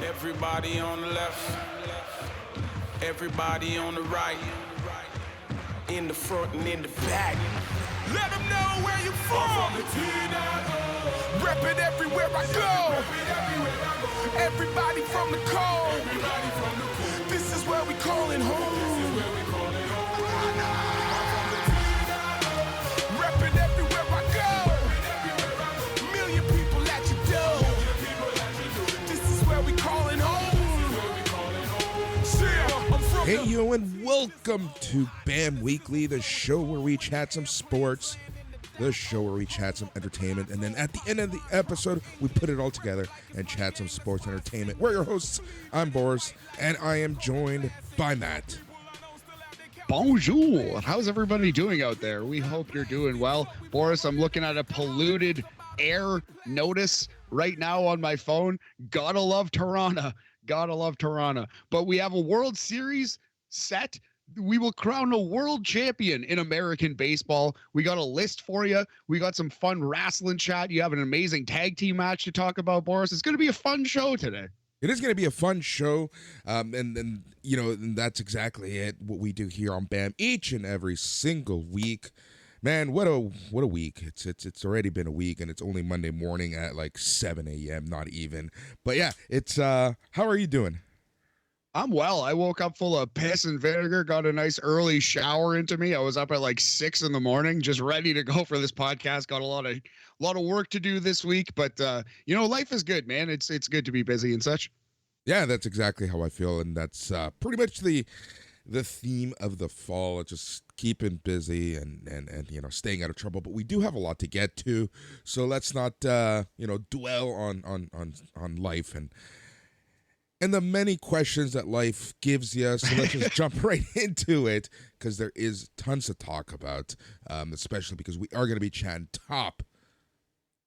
Everybody on the left, everybody on the right, in the front and in the back. Let them know where you from. Rep it everywhere I go. Everybody from the cold. This is where we callin' home. Rep it everywhere I go. Million people at your door. This is where we callin' home. Hey yo, and welcome to BAM Weekly, the show where we chat some sports, the show where we chat some entertainment, and then at the end of the episode, we put it all together and chat some sports entertainment. We're your hosts. I'm Boris, and I am joined by Matt. Bonjour. How's everybody doing out there? We hope you're doing well. Boris, I'm looking at a polluted air notice right now on my phone. Gotta love Toronto. Gotta love Toronto. But we have a World Series set. We will crown a world champion in American baseball. We got a list for you. We got some fun Rasslin chat. You have an amazing tag team match to talk about, Boris. It's going to be a fun show today. It is going to be a fun show, and you know, and that's exactly it. What we do here on BAM each and every single week. Man, what a week! It's already been a week, and it's only Monday morning at like 7 a.m. Not even, but yeah, it's how are you doing? I'm well. I woke up full of piss and vinegar, got a nice early shower into me. I was up at like 6 in the morning, just ready to go for this podcast. Got a lot of work to do this week, but you know, life is good, man. It's good to be busy and such. Yeah, that's exactly how I feel, and that's pretty much the theme of the fall. It's just keeping busy and you know, staying out of trouble. But we do have a lot to get to, so let's not you know, dwell on life and the many questions that life gives you. So let's just jump right into it, because there is tons to talk about, especially because we are going to be chatting top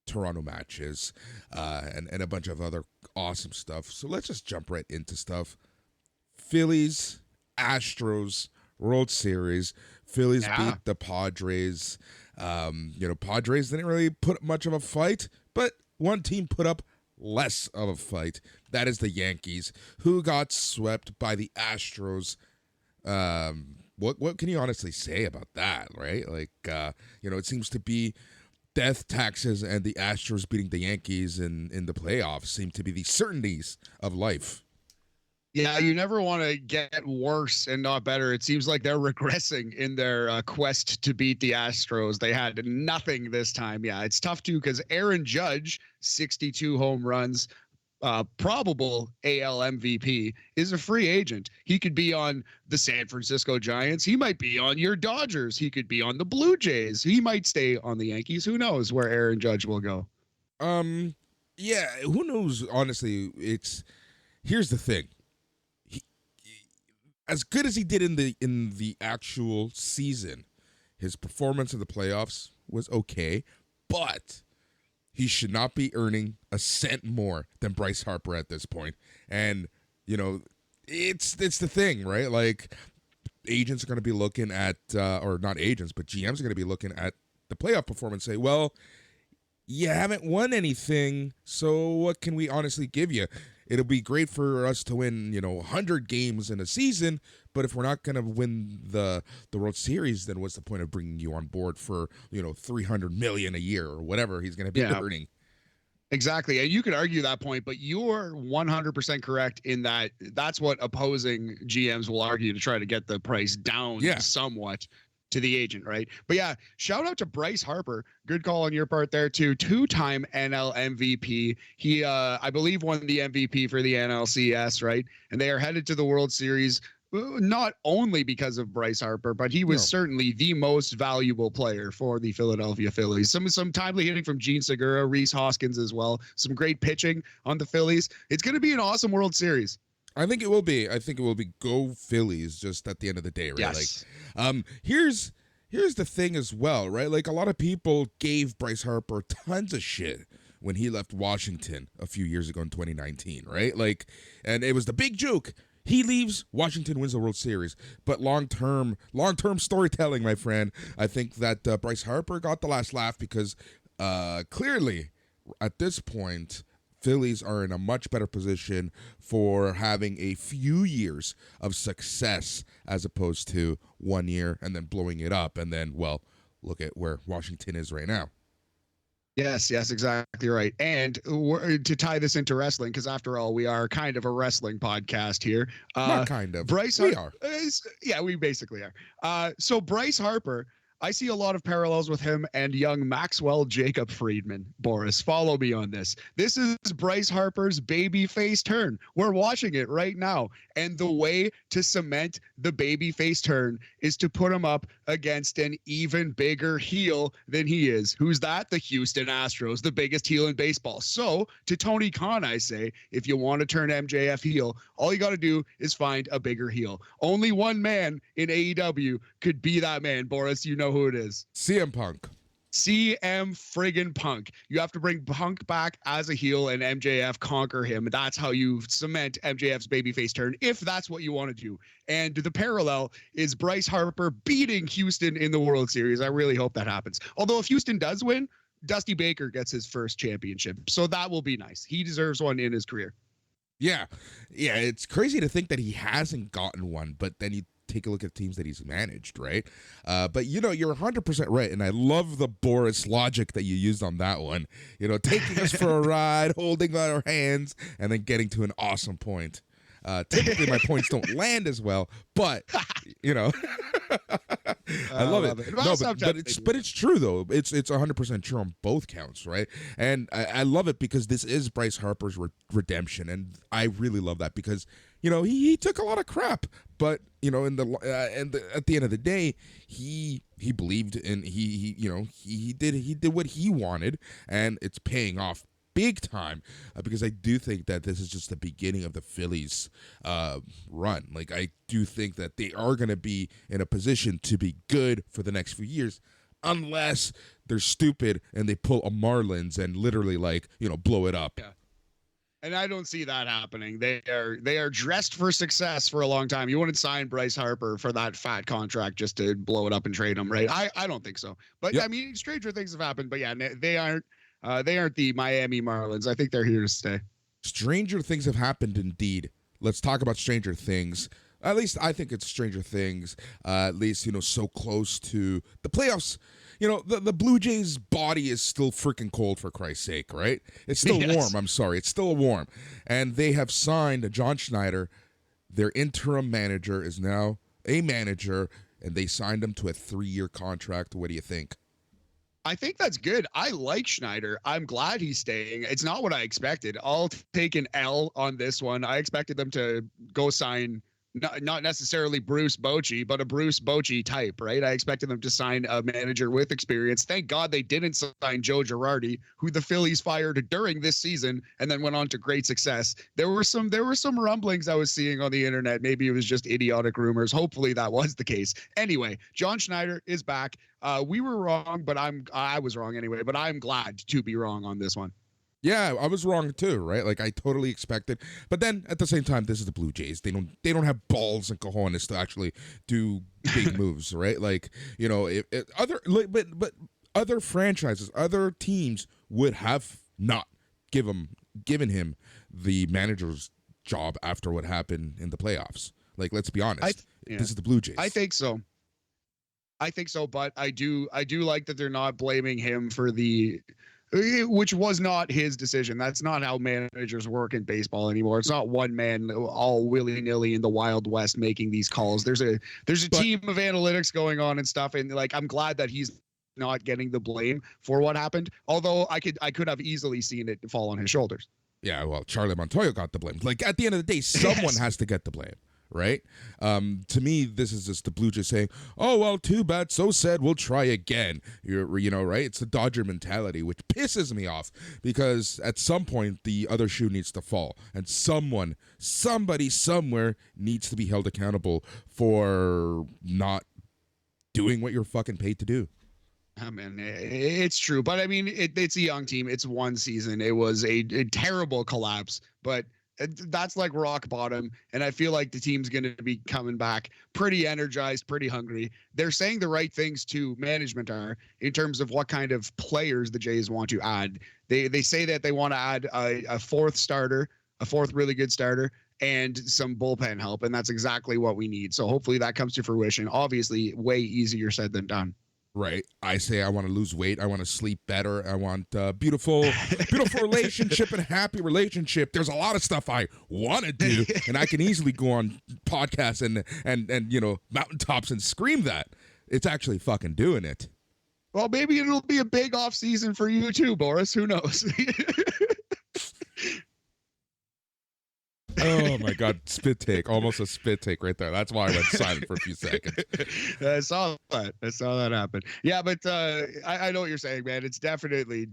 Toronto matches and a bunch of other awesome stuff. So let's just jump right into stuff. Phillies, Astros, World Series. Phillies beat the Padres. You know, Padres didn't really put much of a fight, but one team put up less of a fight. That is the Yankees, who got swept by the Astros. What can you honestly say about that, right? Like, you know, it seems to be death taxes and the Astros beating the Yankees in the playoffs seem to be the certainties of life. Yeah, you never want to get worse and not better. It seems like they're regressing in their quest to beat the Astros. They had nothing this time. Yeah, it's tough too, because Aaron Judge, 62 home runs, probable AL MVP, is a free agent. He could be on the San Francisco Giants. He might be on your Dodgers. He could be on the Blue Jays. He might stay on the Yankees. Who knows where Aaron Judge will go? Yeah, who knows? Honestly, here's the thing. As good as he did in the actual season, his performance in the playoffs was okay, but he should not be earning a cent more than Bryce Harper at this point. And, you know, it's the thing, right? Like, agents are going to be looking at, or not agents, but GMs are going to be looking at the playoff performance and say, well, you haven't won anything, so what can we honestly give you? It'll be great for us to win, you know, 100 games in a season, but if we're not going to win the World Series, then what's the point of bringing you on board for, you know, $300 million a year or whatever he's going to be earning? Exactly. And you could argue that point, but you're 100% correct in that that's what opposing GMs will argue to try to get the price down somewhat to the agent, right? But yeah, shout out to Bryce Harper. Good call on your part there too. Two-time NL MVP. He, I believe, won the MVP for the NLCS, right? And they are headed to the World Series, not only because of Bryce Harper, but he was certainly the most valuable player for the Philadelphia Phillies. Some timely hitting from Gene Segura, Rhys Hoskins as well. Some great pitching on the Phillies. It's going to be an awesome World Series. I think it will be. Go Phillies, just at the end of the day, right? Yes. Like, here's the thing as well, right? Like, a lot of people gave Bryce Harper tons of shit when he left Washington a few years ago in 2019, right? Like, and it was the big joke. He leaves, Washington wins the World Series. But long-term storytelling, my friend, I think that Bryce Harper got the last laugh because clearly, at this point, Phillies are in a much better position for having a few years of success as opposed to 1 year and then blowing it up. And then, well, look at where Washington is right now. Yes, exactly right. And to tie this into wrestling, because after all, we are kind of a wrestling podcast here. Not kind of. Bryce, we are. Yeah, we basically are. So Bryce Harper, I see a lot of parallels with him and young Maxwell Jacob Friedman. Boris, follow me on this. This is Bryce Harper's babyface turn. We're watching it right now. And the way to cement the babyface turn is to put him up against an even bigger heel than he is. Who's that? The Houston Astros, the biggest heel in baseball. So to Tony Khan, I say, if you want to turn MJF heel, all you got to do is find a bigger heel. Only one man in AEW could be that man. Boris, you know who it is. CM Punk. CM friggin' Punk. You have to bring Punk back as a heel and MJF conquer him. That's how you cement MJF's babyface turn, if that's what you want to do. And the parallel is Bryce Harper beating Houston in the World Series. I really hope that happens. Although if Houston does win, Dusty Baker gets his first championship. So that will be nice. He deserves one in his career. Yeah. It's crazy to think that he hasn't gotten one, but then you take a look at the teams that he's managed, right? But, you're 100% right, and I love the Boris logic that you used on that one. Taking us for a ride, holding our hands, and then getting to an awesome point. Typically, my points don't land as well, but, I love it. No, but it's true, though. It's 100% true on both counts, right? And I love it because this is Bryce Harper's redemption, and I really love that because, he took a lot of crap, but at the end of the day, he believed in he did what he wanted, and it's paying off big time because I do think that this is just the beginning of the Phillies run. Like, I do think that they are going to be in a position to be good for the next few years, unless they're stupid and they pull a Marlins and literally blow it up. Yeah. And I don't see that happening. They are dressed for success for a long time. You wouldn't sign Bryce Harper for that fat contract just to blow it up and trade him, right? I don't think so. But yep. I mean, stranger things have happened. But yeah, they aren't the Miami Marlins. I think they're here to stay. Stranger things have happened indeed. Let's talk about Stranger Things. At least I think it's Stranger Things. At least, so close to the playoffs. The Blue Jays' body is still freaking cold, for Christ's sake, right? It's still warm. I'm sorry. It's still warm. And they have signed John Schneider. Their interim manager is now a manager, and they signed him to a 3-year contract. What do you think? I think that's good. I like Schneider. I'm glad he's staying. It's not what I expected. I'll take an L on this one. I expected them to go sign not necessarily Bruce Bochy, but a Bruce Bochy type, right? I expected them to sign a manager with experience. Thank God they didn't sign Joe Girardi, who the Phillies fired during this season and then went on to great success. There were some rumblings I was seeing on the internet. Maybe it was just idiotic rumors. Hopefully that was the case. Anyway, John Schneider is back. We were wrong, but I was wrong anyway, but I'm glad to be wrong on this one. Yeah, I was wrong too, right? Like, I totally expected, but then at the same time, this is the Blue Jays. They don't have balls and cojones to actually do big moves, right? Like, but other franchises, other teams would have not given him the manager's job after what happened in the playoffs. Like, let's be honest, this is the Blue Jays. I think so, but I do like that they're not blaming him for which was not his decision. That's not how managers work in baseball anymore. It's not one man all willy-nilly in the Wild West making these calls. There's a team of analytics going on and stuff. And I'm glad that he's not getting the blame for what happened. Although I could have easily seen it fall on his shoulders. Yeah, well, Charlie Montoyo got the blame. Like, at the end of the day, someone has to get the blame. Right? To me, this is just the Blue Jays saying, oh, well, too bad, so sad, we'll try again. Right? It's the Dodger mentality, which pisses me off because at some point, the other shoe needs to fall. And somebody, somewhere needs to be held accountable for not doing what you're fucking paid to do. I mean, it's true. But, I mean, it's a young team. It's one season. It was a terrible collapse. But That's like rock bottom. And I feel like the team's going to be coming back pretty energized, pretty hungry. They're saying the right things to management are in terms of what kind of players the Jays want to add. They say that they want to add a fourth starter, a fourth really good starter, and some bullpen help. And that's exactly what we need. So hopefully that comes to fruition. Obviously, way easier said than done. Right. I say I want to lose weight. I want to sleep better. I want beautiful relationship and happy relationship. There's a lot of stuff I want to do, and I can easily go on podcasts and mountaintops and scream that. It's actually fucking doing it. Well, maybe it'll be a big off season for you too, Boris. Who knows? Oh my God, spit take. Almost a spit take right there. That's why I went silent for a few seconds. I saw that happen. Yeah, but I know what you're saying, man. It's definitely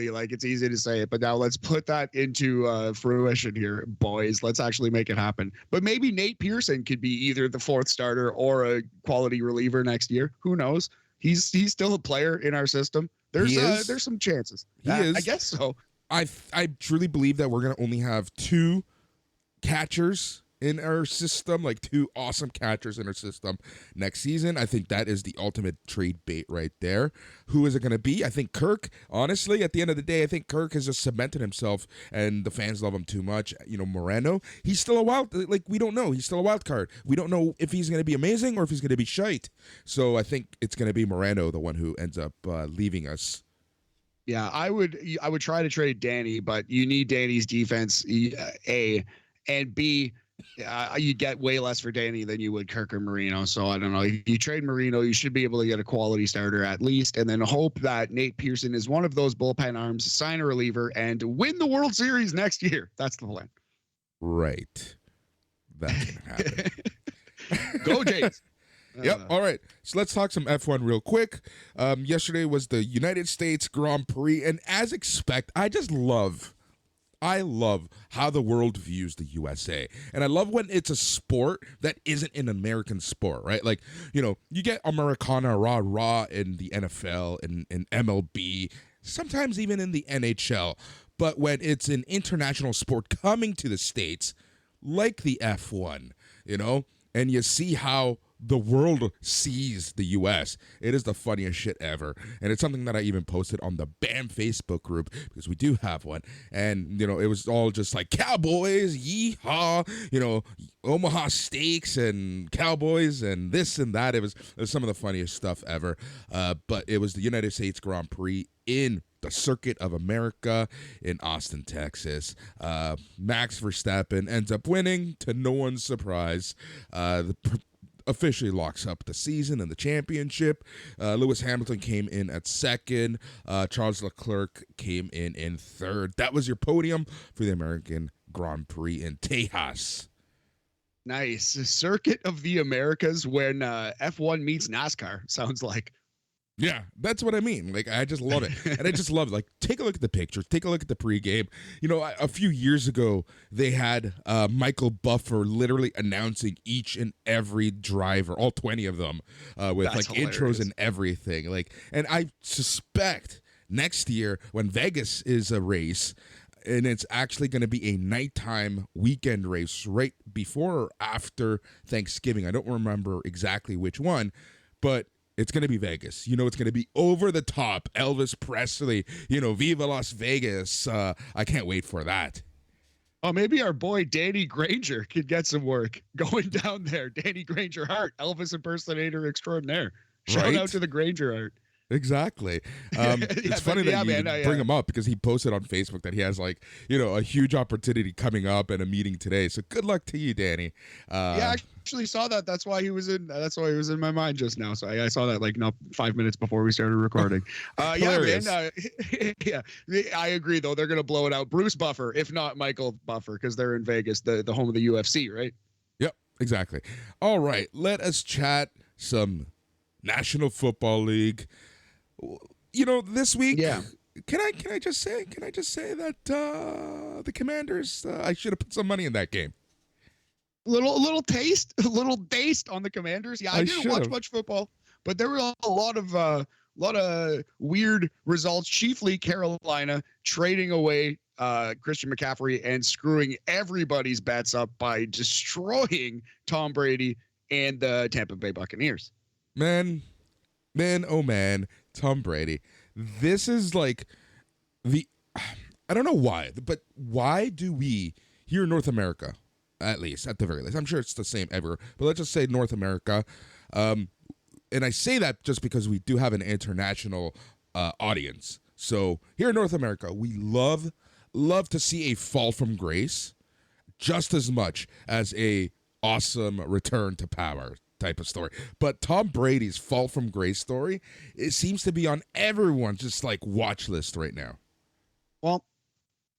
like it's easy to say it, but now let's put that into fruition here, boys. Let's actually make it happen. But maybe Nate Pearson could be either the fourth starter or a quality reliever next year. Who knows? He's still a player in our system. There's some chances. I guess so. I truly believe that we're going to only have two catchers in our system, like two awesome catchers in our system next season. I think that is the ultimate trade bait right there. Who is it going to be? I think Kirk. Honestly, at the end of the day, I think Kirk has just cemented himself, and the fans love him too much. Moreno, he's still a wild. Like, we don't know. He's still a wild card. We don't know if he's going to be amazing or if he's going to be shite. So I think it's going to be Moreno, the one who ends up leaving us. Yeah, I would try to trade Danny, but you need Danny's defense. A. And B, you get way less for Danny than you would Kirk or Marino. So I don't know. If you trade Marino, you should be able to get a quality starter at least, and then hope that Nate Pearson is one of those bullpen arms, sign a reliever, and win the World Series next year. That's the plan. Right. That can happen. Go Jays. Yep. All right. So let's talk some F1 real quick. Yesterday was the United States Grand Prix, and as expected, I love how the world views the USA. And I love when it's a sport that isn't an American sport, right? Like, you get Americana rah in the NFL and in MLB, sometimes even in the NHL. But when it's an international sport coming to the States, like the F1, and you see how the world sees the U.S. It is the funniest shit ever. And it's something that I even posted on the BAM Facebook group, because we do have one. And, it was all just like Cowboys, yeehaw, Omaha Steaks and Cowboys and this and that. It was some of the funniest stuff ever. But it was the United States Grand Prix in the Circuit of America in Austin, Texas. Max Verstappen ends up winning to no one's surprise. Officially locks up the season and the championship. Lewis Hamilton came in at second. Charles Leclerc came in third. That was your podium for the American Grand Prix in Tejas. Nice. Circuit of the Americas when F1 meets NASCAR, sounds like. Yeah, that's what I mean. Like, I just love it. And I just love it. Like, take a look at the pictures. Take a look at the pregame. A few years ago, they had Michael Buffer literally announcing each and every driver, all 20 of them, with that's like hilarious. Intros and everything. Like, and I suspect next year when Vegas is a race, and it's actually going to be a nighttime weekend race right before or after Thanksgiving. I don't remember exactly which one, but it's going to be Vegas. It's going to be over the top. Elvis Presley, Viva Las Vegas. I can't wait for that. Oh, maybe our boy Danny Granger could get some work going down there. Danny Granger Hart, Elvis impersonator extraordinaire. Shout out to the Granger Hart. Exactly. It's funny that you bring him up because he posted on Facebook that he has a huge opportunity coming up and a meeting today. So good luck to you, Danny. I actually saw that. That's why he was in my mind just now. So I saw that 5 minutes before we started recording. I agree though. They're going to blow it out. Bruce Buffer, if not Michael Buffer, because they're in Vegas, the home of the UFC, right? Yep, exactly. All right. Let us chat some National Football League. This week, can I just say that the Commanders, I should have put some money in that game. Little taste on the Commanders. Yeah, I didn't watch much football, but there were a lot of weird results. Chiefly Carolina trading away Christian McCaffrey and screwing everybody's bets up by destroying Tom Brady and the Tampa Bay Buccaneers. Man, oh man, Tom Brady. This is like I don't know why, but why do we here in North America, at the very least, I'm sure it's the same everywhere, but let's just say North America, and I say that just because we do have an international audience. So here in North America, we love to see a fall from grace just as much as a awesome return to power type of story. But Tom Brady's fall from grace story, it seems to be on everyone's just like watch list right now. Well,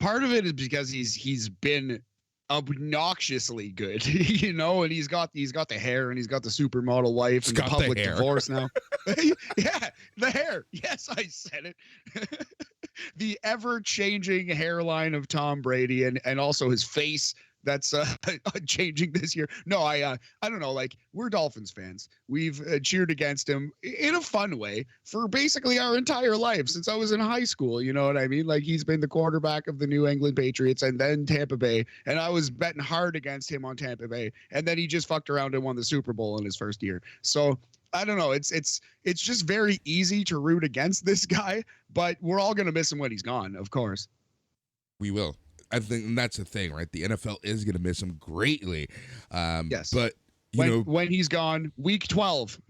part of it is because he's been obnoxiously good, you know, and he's got the hair and he's got the supermodel wife and the public divorce now. Yeah, the hair. Yes, I said it. The ever-changing hairline of Tom Brady and also his face that's changing this year. No, I don't know. Like, we're Dolphins fans. We've cheered against him in a fun way for basically our entire life since I was in high school. You know what I mean? Like, he's been the quarterback of the New England Patriots and then Tampa Bay, and I was betting hard against him on Tampa Bay, and then he just fucked around and won the Super Bowl in his first year. So I don't know. It's just very easy to root against this guy, but we're all gonna miss him when he's gone, of course. We will. I think that's the thing, right? The NFL is going to miss him greatly. Yes. But, when he's gone, week 12.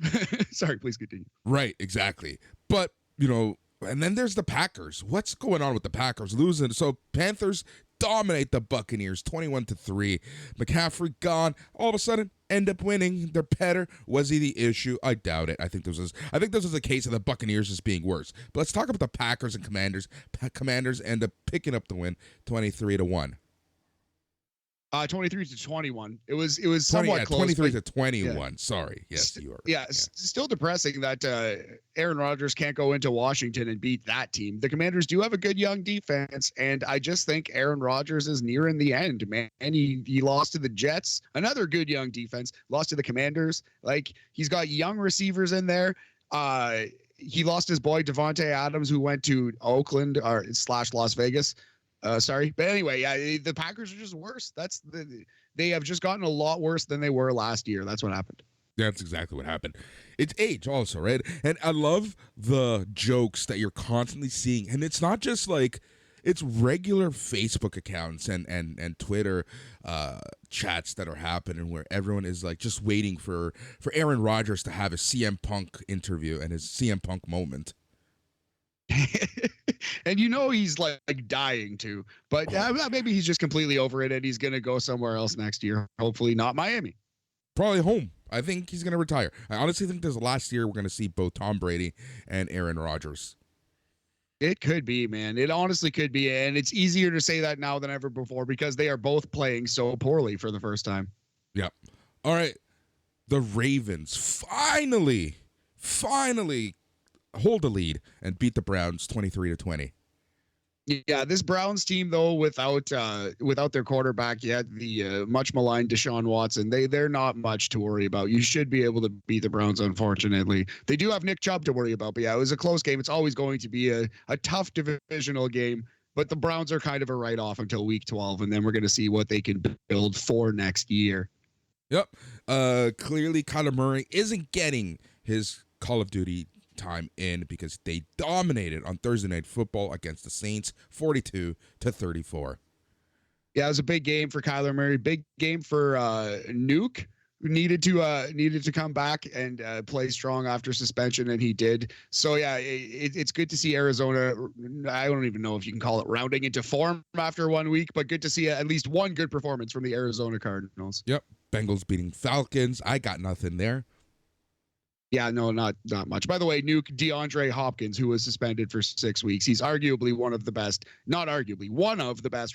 Sorry, please continue. Right, exactly. But, and then there's the Packers. What's going on with the Packers losing? So Panthers dominate the Buccaneers 21-3. McCaffrey gone. All of a sudden, end up winning. They're better. Was he the issue? I doubt it. I think this was a case of the Buccaneers just being worse. But let's talk about the Packers and Commanders. Commanders end up picking up the win 23-1. 23-21. It was somewhat close. 23-21. Yeah. Sorry. Yes, you are. Yeah, still depressing that Aaron Rodgers can't go into Washington and beat that team. The Commanders do have a good young defense, and I just think Aaron Rodgers is nearing the end, man. And he lost to the Jets, another good young defense. Lost to the Commanders. Like, he's got young receivers in there. He lost his boy Devontae Adams, who went to Oakland or / Las Vegas. Sorry. But anyway, yeah, the Packers are just worse. They have just gotten a lot worse than they were last year. That's what happened. That's exactly what happened. It's age also, right? And I love the jokes that you're constantly seeing. And it's not just like, it's regular Facebook accounts and Twitter chats that are happening where everyone is like just waiting for Aaron Rodgers to have a CM Punk interview and his CM Punk moment. And he's like dying to, but maybe he's just completely over it and he's gonna go somewhere else next year. Hopefully not Miami. Probably home. I think he's gonna retire. I honestly think this is the last year we're gonna see both Tom Brady and Aaron Rodgers. It could be, man. It honestly could be, and it's easier to say that now than ever before because they are both playing so poorly for the first time. Yep. All right. The Ravens finally hold the lead and beat the Browns 23-20. Yeah, this Browns team though, without their quarterback yet, the much maligned Deshaun Watson, they're not much to worry about. You should be able to beat the Browns. Unfortunately, they do have Nick Chubb to worry about. But yeah, it was a close game. It's always going to be a tough divisional game. But the Browns are kind of a write-off until week 12, and then we're going to see what they can build for next year. Yep. Clearly, Kyler Murray isn't getting his Call of Duty time in because they dominated on Thursday Night Football against the Saints 42-34. Yeah, it was a big game for Kyler Murray. Big game for Nuke, who needed to come back and play strong after suspension, and he did. So yeah, it's good to see Arizona. I don't even know if you can call it rounding into form after 1 week, but good to see at least one good performance from the Arizona Cardinals. Yep, Bengals beating Falcons. I got nothing there. Yeah, no, not much. By the way, Nuke DeAndre Hopkins, who was suspended for 6 weeks. He's arguably one of the best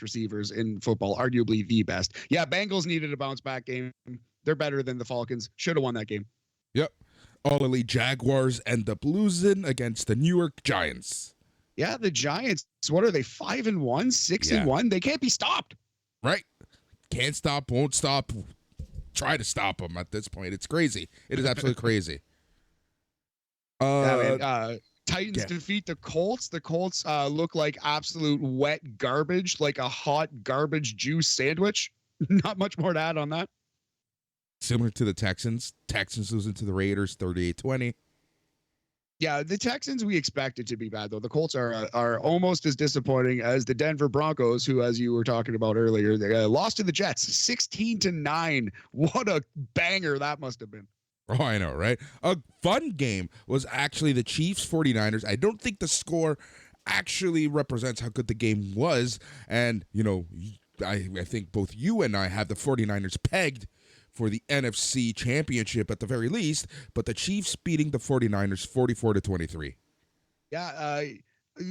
receivers in football, arguably the best. Yeah, Bengals needed a bounce back game. They're better than the Falcons. Should have won that game. Yep. All elite Jaguars end up losing against the New York Giants. Yeah, the Giants, what are they, 5-1, 6-1? They can't be stopped. Right. Can't stop, won't stop. Try to stop them at this point. It's crazy. It is absolutely crazy. Titans defeat the Colts. The Colts look like absolute wet garbage, like a hot garbage juice sandwich. Not much more to add on that. Similar to the Texans. Texans losing to the Raiders 38-20. Yeah, the Texans, we expected to be bad, though. The Colts are almost as disappointing as the Denver Broncos, who, as you were talking about earlier, they lost to the Jets 16-9. What a banger that must have been. Oh, I know, right? A fun game was actually the Chiefs 49ers. I don't think the score actually represents how good the game was. And, you know, I think both you and I have the 49ers pegged for the NFC Championship at the very least, but the Chiefs beating the 49ers 44-23. Yeah,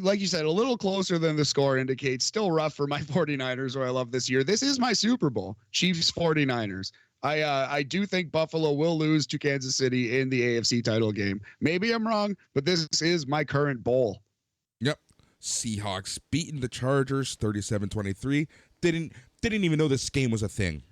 like you said, a little closer than the score indicates. Still rough for my 49ers, who I love this year. This is my Super Bowl, Chiefs 49ers. I do think Buffalo will lose to Kansas City in the AFC title game. Maybe I'm wrong, but this is my current bowl. Yep. Seahawks beating the Chargers 37-23. Didn't even know this game was a thing.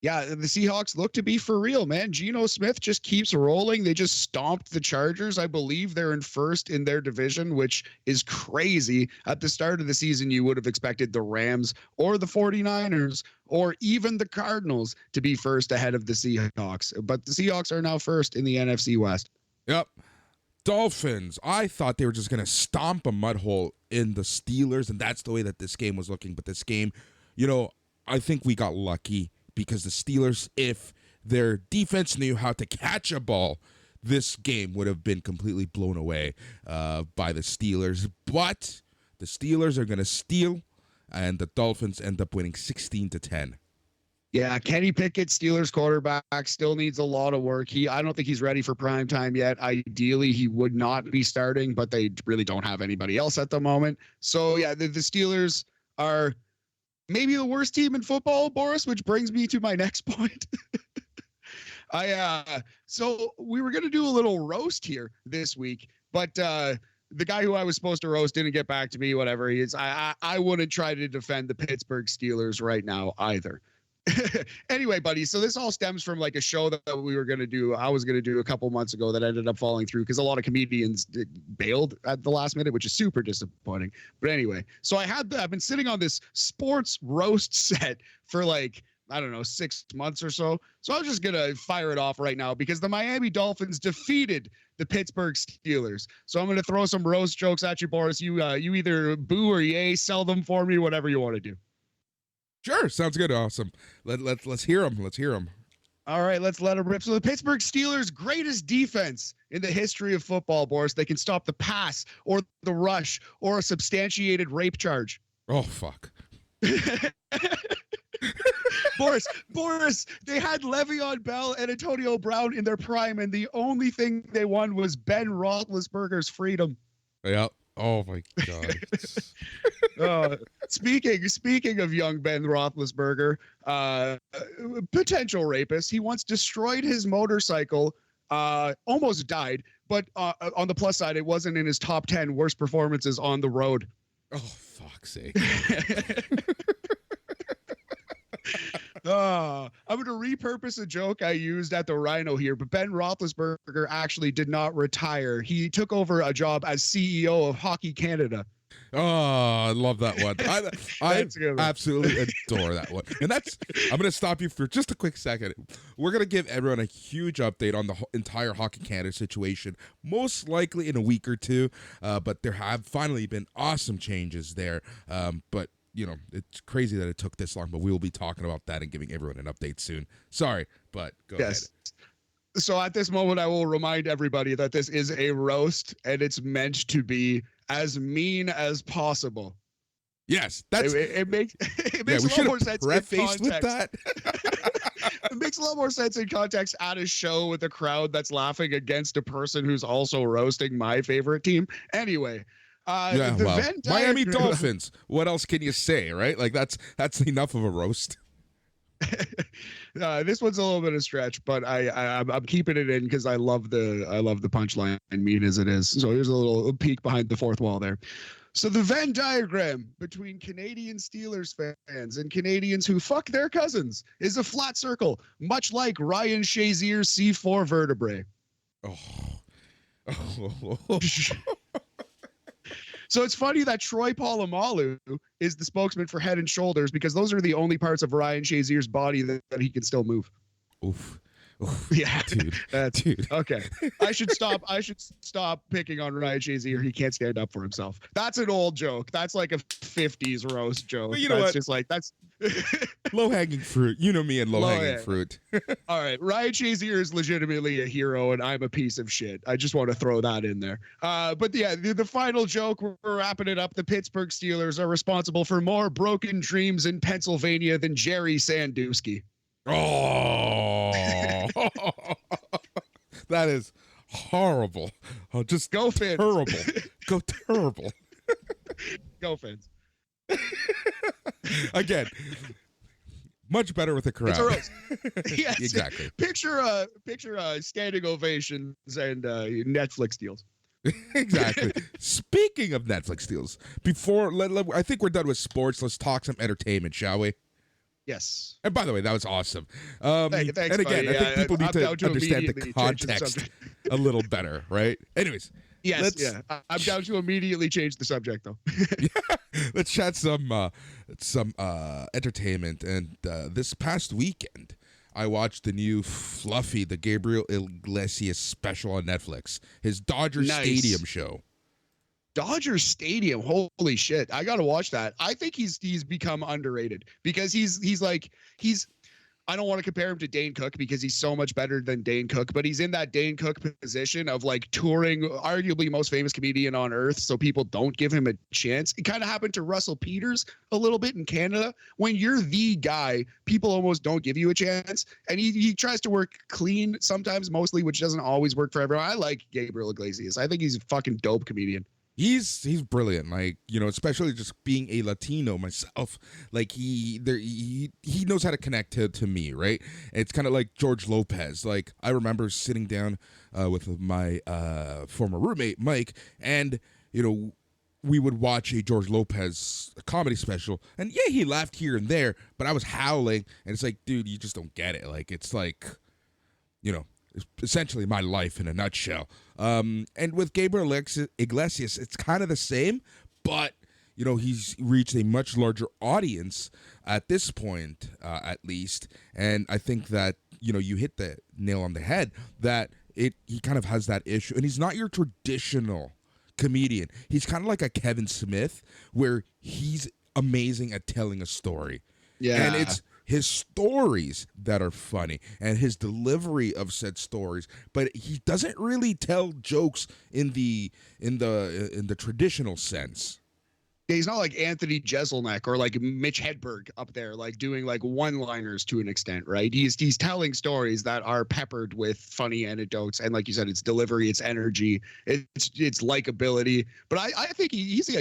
Yeah, the Seahawks look to be for real, man. Geno Smith just keeps rolling. They just stomped the Chargers. I believe they're in first in their division, which is crazy. At the start of the season, you would have expected the Rams or the 49ers or even the Cardinals to be first ahead of the Seahawks. But the Seahawks are now first in the NFC West. Yep. Dolphins. I thought they were just going to stomp a mud hole in the Steelers, and that's the way that this game was looking. But this game, you know, I think we got lucky. Because the Steelers, if their defense knew how to catch a ball, this game would have been completely blown away by the Steelers. But the Steelers are going to steal, and the Dolphins end up winning 16-10. Yeah, Kenny Pickett, Steelers quarterback, still needs a lot of work. I don't think he's ready for prime time yet. Ideally, he would not be starting, but they really don't have anybody else at the moment. So, yeah, the Steelers are maybe the worst team in football, Boris, which brings me to my next point. So we were going to do a little roast here this week, but the guy who I was supposed to roast didn't get back to me, whatever he is. I wouldn't try to defend the Pittsburgh Steelers right now either. Anyway, buddy, so this all stems from like a show that we were going to do. I was going to do a couple months ago that ended up falling through because a lot of comedians bailed at the last minute, which is super disappointing. But anyway, so I've been sitting on this sports roast set for like, I don't know, 6 months or so. So I'm just going to fire it off right now because the Miami Dolphins defeated the Pittsburgh Steelers. So I'm going to throw some roast jokes at you, Boris. You either boo or yay, sell them for me, whatever you want to do. Sure, sounds good. Awesome. Let's hear them. Let's hear them. All right, let's let them rip. So the Pittsburgh Steelers' greatest defense in the history of football, Boris. They can stop the pass or the rush or a substantiated rape charge. Oh, fuck. Boris, they had Le'Veon Bell and Antonio Brown in their prime, and the only thing they won was Ben Roethlisberger's freedom. Yeah. Oh my God. Speaking of young Ben Roethlisberger, potential rapist, he once destroyed his motorcycle, almost died, but on the plus side, it wasn't in his top 10 worst performances on the road. Oh, fuck's sake. I'm going to repurpose a joke I used at the Rhino here, but Ben Roethlisberger actually did not retire. He took over a job as CEO of Hockey Canada. Oh, I love that one. I absolutely adore that one. And I'm going to stop you for just a quick second. We're going to give everyone a huge update on the entire Hockey Canada situation, most likely in a week or two. But there have finally been awesome changes there. But you know, it's crazy that it took this long, but we will be talking about that and giving everyone an update soon. Sorry, but go ahead. So at this moment, I will remind everybody that this is a roast and it's meant to be as mean as possible. Yes, that's it makes a lot more sense in context. With that. It makes a lot more sense in context at a show with a crowd that's laughing against a person who's also roasting my favorite team. Anyway. Miami Dolphins. What else can you say, right? Like that's enough of a roast. This one's a little bit of a stretch, but I'm keeping it in because I love the punchline, and mean as it is. So here's a little peek behind the fourth wall there. So the Venn diagram between Canadian Steelers fans and Canadians who fuck their cousins is a flat circle, much like Ryan Shazier's C4 vertebrae. Oh. So it's funny that Troy Polamalu is the spokesman for Head and Shoulders, because those are the only parts of Ryan Shazier's body that he can still move. Oof. Yeah, dude. Okay. I should stop picking on Ryan Shazier. He can't stand up for himself. That's an old joke. That's like a 50s roast joke. But you know what? Just like that's low hanging fruit. You know me and low hanging fruit. All right, Ryan Shazier is legitimately a hero, and I'm a piece of shit. I just want to throw that in there. But yeah, the final joke, we're wrapping it up. The Pittsburgh Steelers are responsible for more broken dreams in Pennsylvania than Jerry Sandusky. Oh, that is horrible. Oh, just go Fins. Terrible. Go terrible. Go Fins. Again, much better with a crowd. It's a roast. Yes, exactly. Picture standing ovations and Netflix deals. Exactly. Speaking of Netflix deals, I think we're done with sports. Let's talk some entertainment, shall we? Yes. And by the way, that was awesome. Thanks, and again, buddy. I think people need to understand the context a little better, right? Anyways. Yes, I'm down to immediately change the subject, though. Let's chat some entertainment. And this past weekend, I watched the new Fluffy, the Gabriel Iglesias special on Netflix, his Dodger Stadium show. Dodger Stadium, holy shit! I gotta watch that. I think he's become underrated because he's I don't want to compare him to Dane Cook because he's so much better than Dane Cook, but he's in that Dane Cook position of like touring, arguably most famous comedian on earth, so people don't give him a chance. It kind of happened to Russell Peters a little bit in Canada. When you're the guy, people almost don't give you a chance, and he tries to work clean sometimes, mostly, which doesn't always work for everyone. I like Gabriel Iglesias. I think he's a fucking dope comedian. He's brilliant, like, you know, especially just being a Latino myself. Like he knows how to connect to me, right? It's kind of like George Lopez. Like I remember sitting down with my former roommate Mike, and you know, we would watch a George Lopez comedy special, and yeah, he laughed here and there, but I was howling, and it's like, dude, you just don't get it. Like it's like, you know, it's essentially my life in a nutshell. And with Gabriel Iglesias, it's kind of the same, but you know, he's reached a much larger audience at this point, at least. And I think that, you know, you hit the nail on the head that he kind of has that issue, and he's not your traditional comedian. He's kind of like a Kevin Smith, where he's amazing at telling a story. Yeah, and it's his stories that are funny and his delivery of said stories, but he doesn't really tell jokes in the traditional sense. Yeah, he's not like Anthony Jeselnik or like Mitch Hedberg up there, like doing like one-liners to an extent, right? He's telling stories that are peppered with funny anecdotes, and like you said, it's delivery, it's energy, it's likability. But I think he's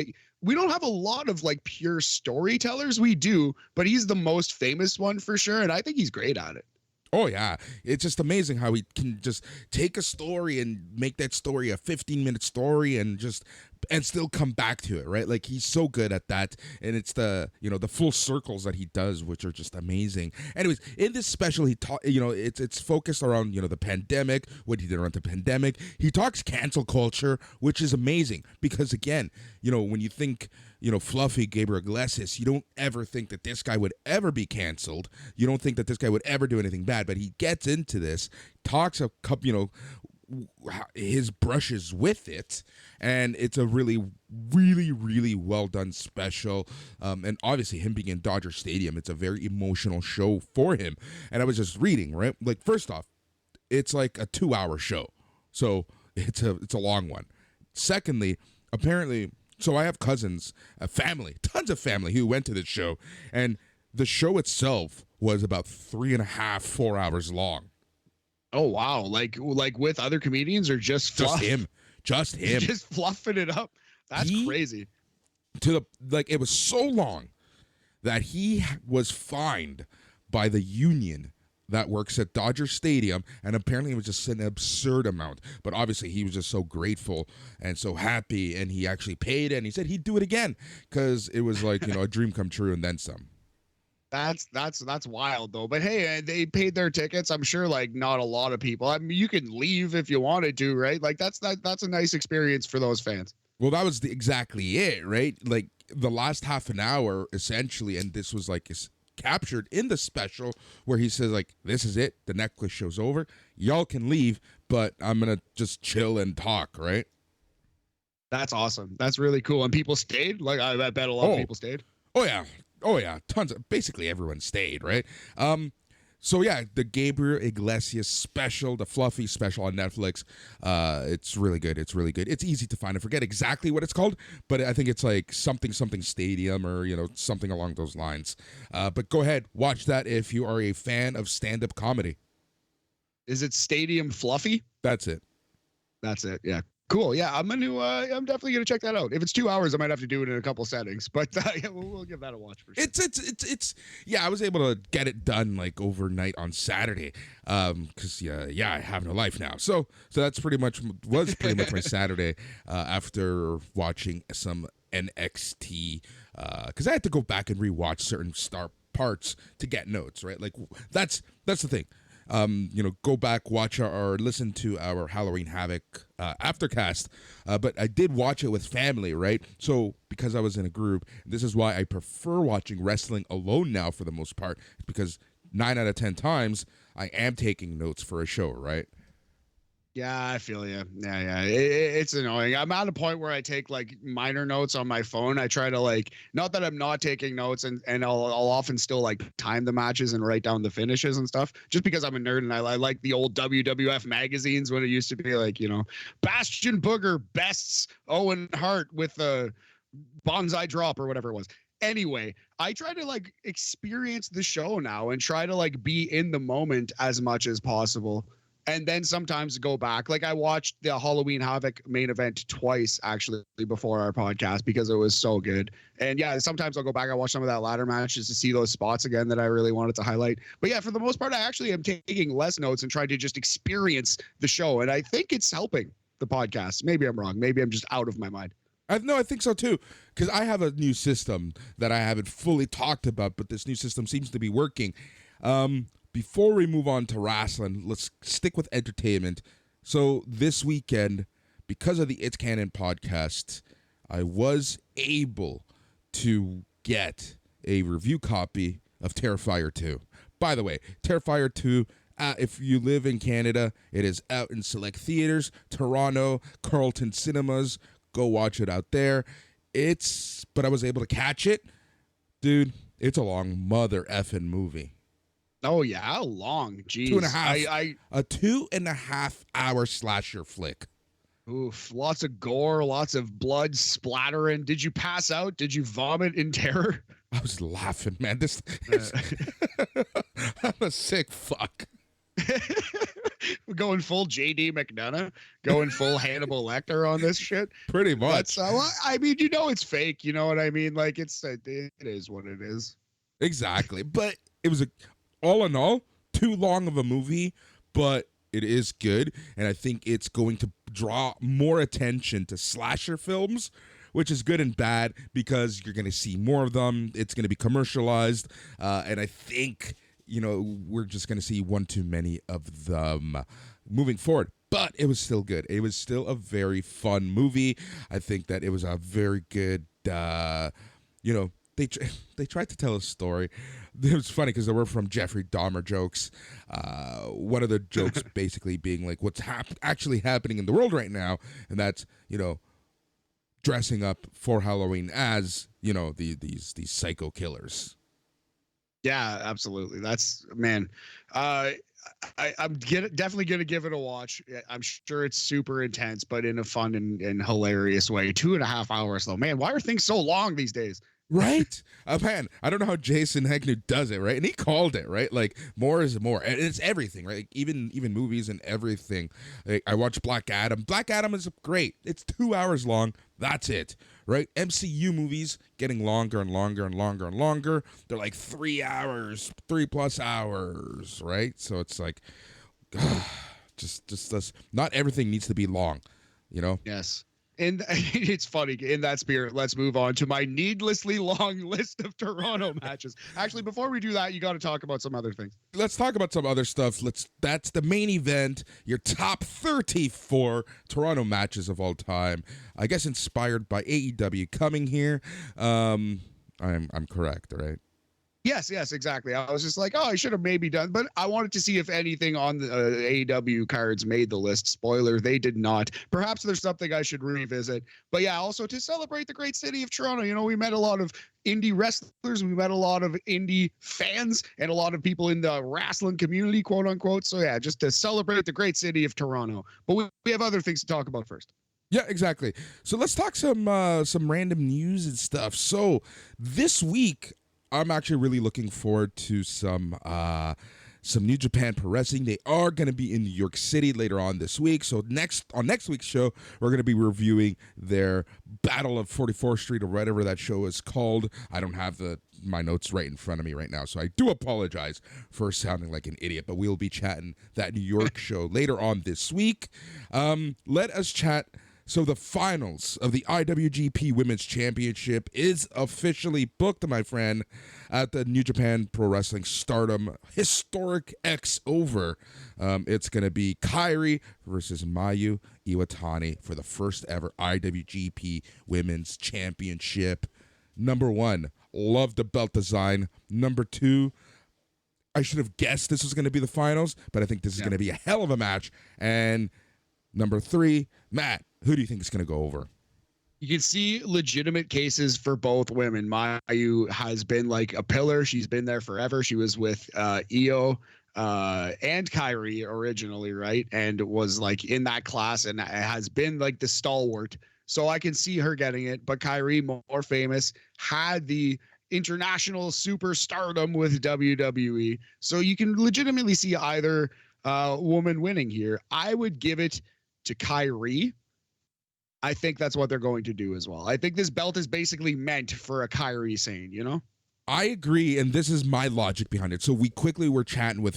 we don't have a lot of like pure storytellers. We do, but he's the most famous one for sure, and I think he's great at it. Oh, yeah. It's just amazing how he can just take a story and make that story a 15-minute story and still come back to it, right? Like, he's so good at that. And it's the full circles that he does, which are just amazing. Anyways, in this special, it's focused around, the pandemic, what he did around the pandemic. He talks cancel culture, which is amazing because, again, when you think, Fluffy Gabriel Iglesias, you don't ever think that this guy would ever be canceled. You don't think that this guy would ever do anything bad, but he gets into this, talks a couple, his brushes with it, and it's a really, really, really well done special. And obviously, him being in Dodger Stadium, it's a very emotional show for him. And I was just reading, right? Like, first off, it's like a 2-hour show, so it's a long one. Secondly, apparently, so I have cousins, tons of family who went to this show, and the show itself was about 3.5, 4 hours long. Oh wow! Like with other comedians or just him? Just fluffing it up. That's crazy. It was so long that he was fined by the union that works at Dodger Stadium, and apparently it was just an absurd amount. But obviously he was just so grateful and so happy, and he actually paid it, and he said he'd do it again because it was like a dream come true and then some. That's wild though. But hey, they paid their tickets. I'm sure like not a lot of people. I mean, you can leave if you wanted to, right? Like that's a nice experience for those fans. Well, that was exactly it, right? Like the last half an hour, essentially, and this was like captured in the special where he says like, "This is it. The necklace show's over. Y'all can leave, but I'm gonna just chill and talk." Right? That's awesome. That's really cool. And people stayed. Like I bet a lot of people stayed. Oh yeah, tons of basically everyone stayed, right? So yeah, the Gabriel Iglesias special, the Fluffy special on Netflix. It's really good. It's really good. It's easy to find. I forget exactly what it's called, but I think it's like something stadium or something along those lines. But go ahead, watch that if you are a fan of stand-up comedy. Is it Stadium Fluffy? That's it. That's it. Yeah. Cool. Yeah, I'm definitely gonna check that out. If it's 2 hours, I might have to do it in a couple settings, but yeah, we'll give that a watch for sure. It's yeah. I was able to get it done like overnight on Saturday, because I have no life now. So that's pretty much my Saturday after watching some NXT, because I had to go back and rewatch certain star parts to get notes. Right, like that's the thing. Go back, watch or listen to our Halloween Havoc aftercast. But I did watch it with family, right? So because I was in a group, this is why I prefer watching wrestling alone now for the most part, because 9 out of 10 times I am taking notes for a show, right? Yeah, I feel you. Yeah. It's annoying. I'm at a point where I take like minor notes on my phone. I try to like, not that I'm not taking notes, and I'll often still like time the matches and write down the finishes and stuff, just because I'm a nerd and I like the old WWF magazines when it used to be like, Bastion Booger bests Owen Hart with a bonsai drop or whatever it was. Anyway, I try to like experience the show now and try to like be in the moment as much as possible. And then sometimes go back. Like I watched the Halloween Havoc main event twice actually before our podcast because it was so good. And yeah, sometimes I'll go back and watch some of that ladder match just to see those spots again that I really wanted to highlight. But yeah, for the most part, I actually am taking less notes and trying to just experience the show. And I think it's helping the podcast. Maybe I'm wrong. Maybe I'm just out of my mind. No, I think so too, because I have a new system that I haven't fully talked about, but this new system seems to be working. Before we move on to Rasslin, let's stick with entertainment. So this weekend, because of the It's Canon podcast, I was able to get a review copy of Terrifier 2. By the way, Terrifier 2, if you live in Canada, it is out in select theaters, Toronto, Carlton Cinemas. Go watch it out there. But I was able to catch it. Dude, it's a long mother effing movie. Oh yeah, how long? Jeez. 2.5. A 2.5 hour slasher flick. Oof, lots of gore, lots of blood splattering. Did you pass out? Did you vomit in terror? I was laughing, man. I'm a sick fuck. We're going full JD McDonough, going full Hannibal Lecter on this shit. Pretty much. I mean, it's fake. You know what I mean? Like it is what it is. Exactly. But it was all in all, too long of a movie, but it is good. And I think it's going to draw more attention to slasher films, which is good and bad because you're going to see more of them. It's going to be commercialized. And I think, we're just going to see one too many of them moving forward. But it was still good. It was still a very fun movie. I think that it was a very good, they tried to tell a story. It was funny because they were from Jeffrey Dahmer jokes. One of the jokes basically being like what's actually happening in the world right now, and that's dressing up for Halloween as these psycho killers. Yeah, absolutely. That's man. I'm definitely gonna give it a watch. I'm sure it's super intense, but in a fun and hilarious way. 2.5 hours though, man. Why are things so long these days? Right? Man, I don't know how Jason Hagnew does it, right? And he called it, right? Like, more is more. And it's everything, right? Like, even movies and everything. Like, I watched Black Adam. Black Adam is great. It's 2 hours long. That's it, right? MCU movies getting longer and longer and longer and longer. They're like 3 hours, 3+ hours, right? So it's like, just this. Not everything needs to be long, Yes. And it's funny. In that spirit, let's move on to my needlessly long list of Toronto matches. Actually, before we do that, you got to talk about some other things. Let's talk about some other stuff. That's the main event. Your top 34 Toronto matches of all time. I guess inspired by AEW coming here. I'm correct, right? Yes, exactly. I was just like, I should have maybe done, but I wanted to see if anything on the AEW cards made the list. Spoiler, they did not. Perhaps there's something I should revisit. But yeah, also to celebrate the great city of Toronto. You know, we met a lot of indie wrestlers, we met a lot of indie fans, and a lot of people in the Rasslin community, quote unquote. So yeah, just to celebrate the great city of Toronto. But we have other things to talk about first. Yeah, exactly. So let's talk some random news and stuff. So this week, I'm actually really looking forward to some New Japan Pro Wrestling. They are going to be in New York City later on this week. So on next week's show, we're going to be reviewing their Battle of 44th Street or whatever that show is called. I don't have my notes right in front of me right now, so I do apologize for sounding like an idiot. But we'll be chatting that New York show later on this week. Let us chat. So the finals of the IWGP Women's Championship is officially booked, my friend, at the New Japan Pro Wrestling Stardom Historic X Over. It's going to be KAIRI versus Mayu Iwatani for the first ever IWGP Women's Championship. Number one, love the belt design. Number two, I should have guessed this was going to be the finals, but I think this is going to be a hell of a match. And number three, Matt, who do you think is going to go over? You can see legitimate cases for both women. Mayu has been like a pillar. She's been there forever. She was with Io and KAIRI originally, right? And was like in that class and has been like the stalwart. So I can see her getting it. But KAIRI, more famous, had the international superstardom with WWE. So you can legitimately see either woman winning here. I would give it to KAIRI. I think that's what they're going to do as well. I think this belt is basically meant for a KAIRI saying, you know? I agree, and this is my logic behind it. So we quickly were chatting with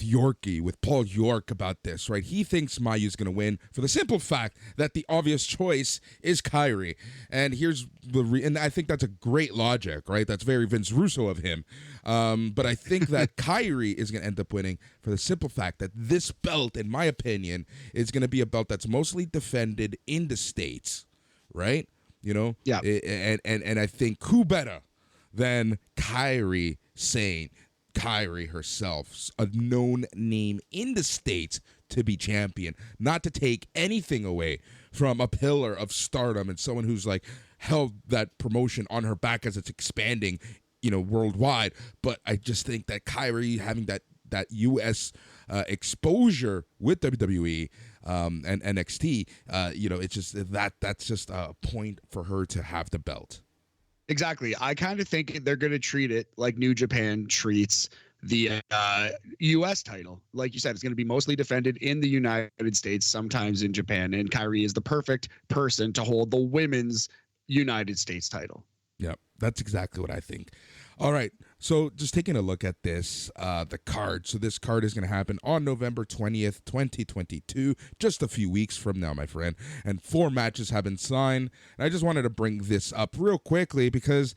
Paul York about this, right? He thinks Mayu's going to win for the simple fact that the obvious choice is KAIRI. And here's and I think that's a great logic, right? That's very Vince Russo of him. But I think that KAIRI is going to end up winning for the simple fact that this belt, in my opinion, is going to be a belt that's mostly defended in the States, right? You know? Yeah. And I think who better than KAIRI saying, KAIRI herself, a known name in the States, to be champion, not to take anything away from a pillar of stardom and someone who's like held that promotion on her back as it's expanding, you know, worldwide. But I just think that KAIRI having that U.S. Exposure with WWE and NXT, you know, it's just that's just a point for her to have the belt. Exactly. I kind of think they're going to treat it like New Japan treats the U.S. title. Like you said, it's going to be mostly defended in the United States, sometimes in Japan. And KAIRI is the perfect person to hold the women's United States title. Yeah, that's exactly what I think. All right. So just taking a look at this, the card. So this card is going to happen on November 20th, 2022, just a few weeks from now, my friend. And 4 matches have been signed. And I just wanted to bring this up real quickly because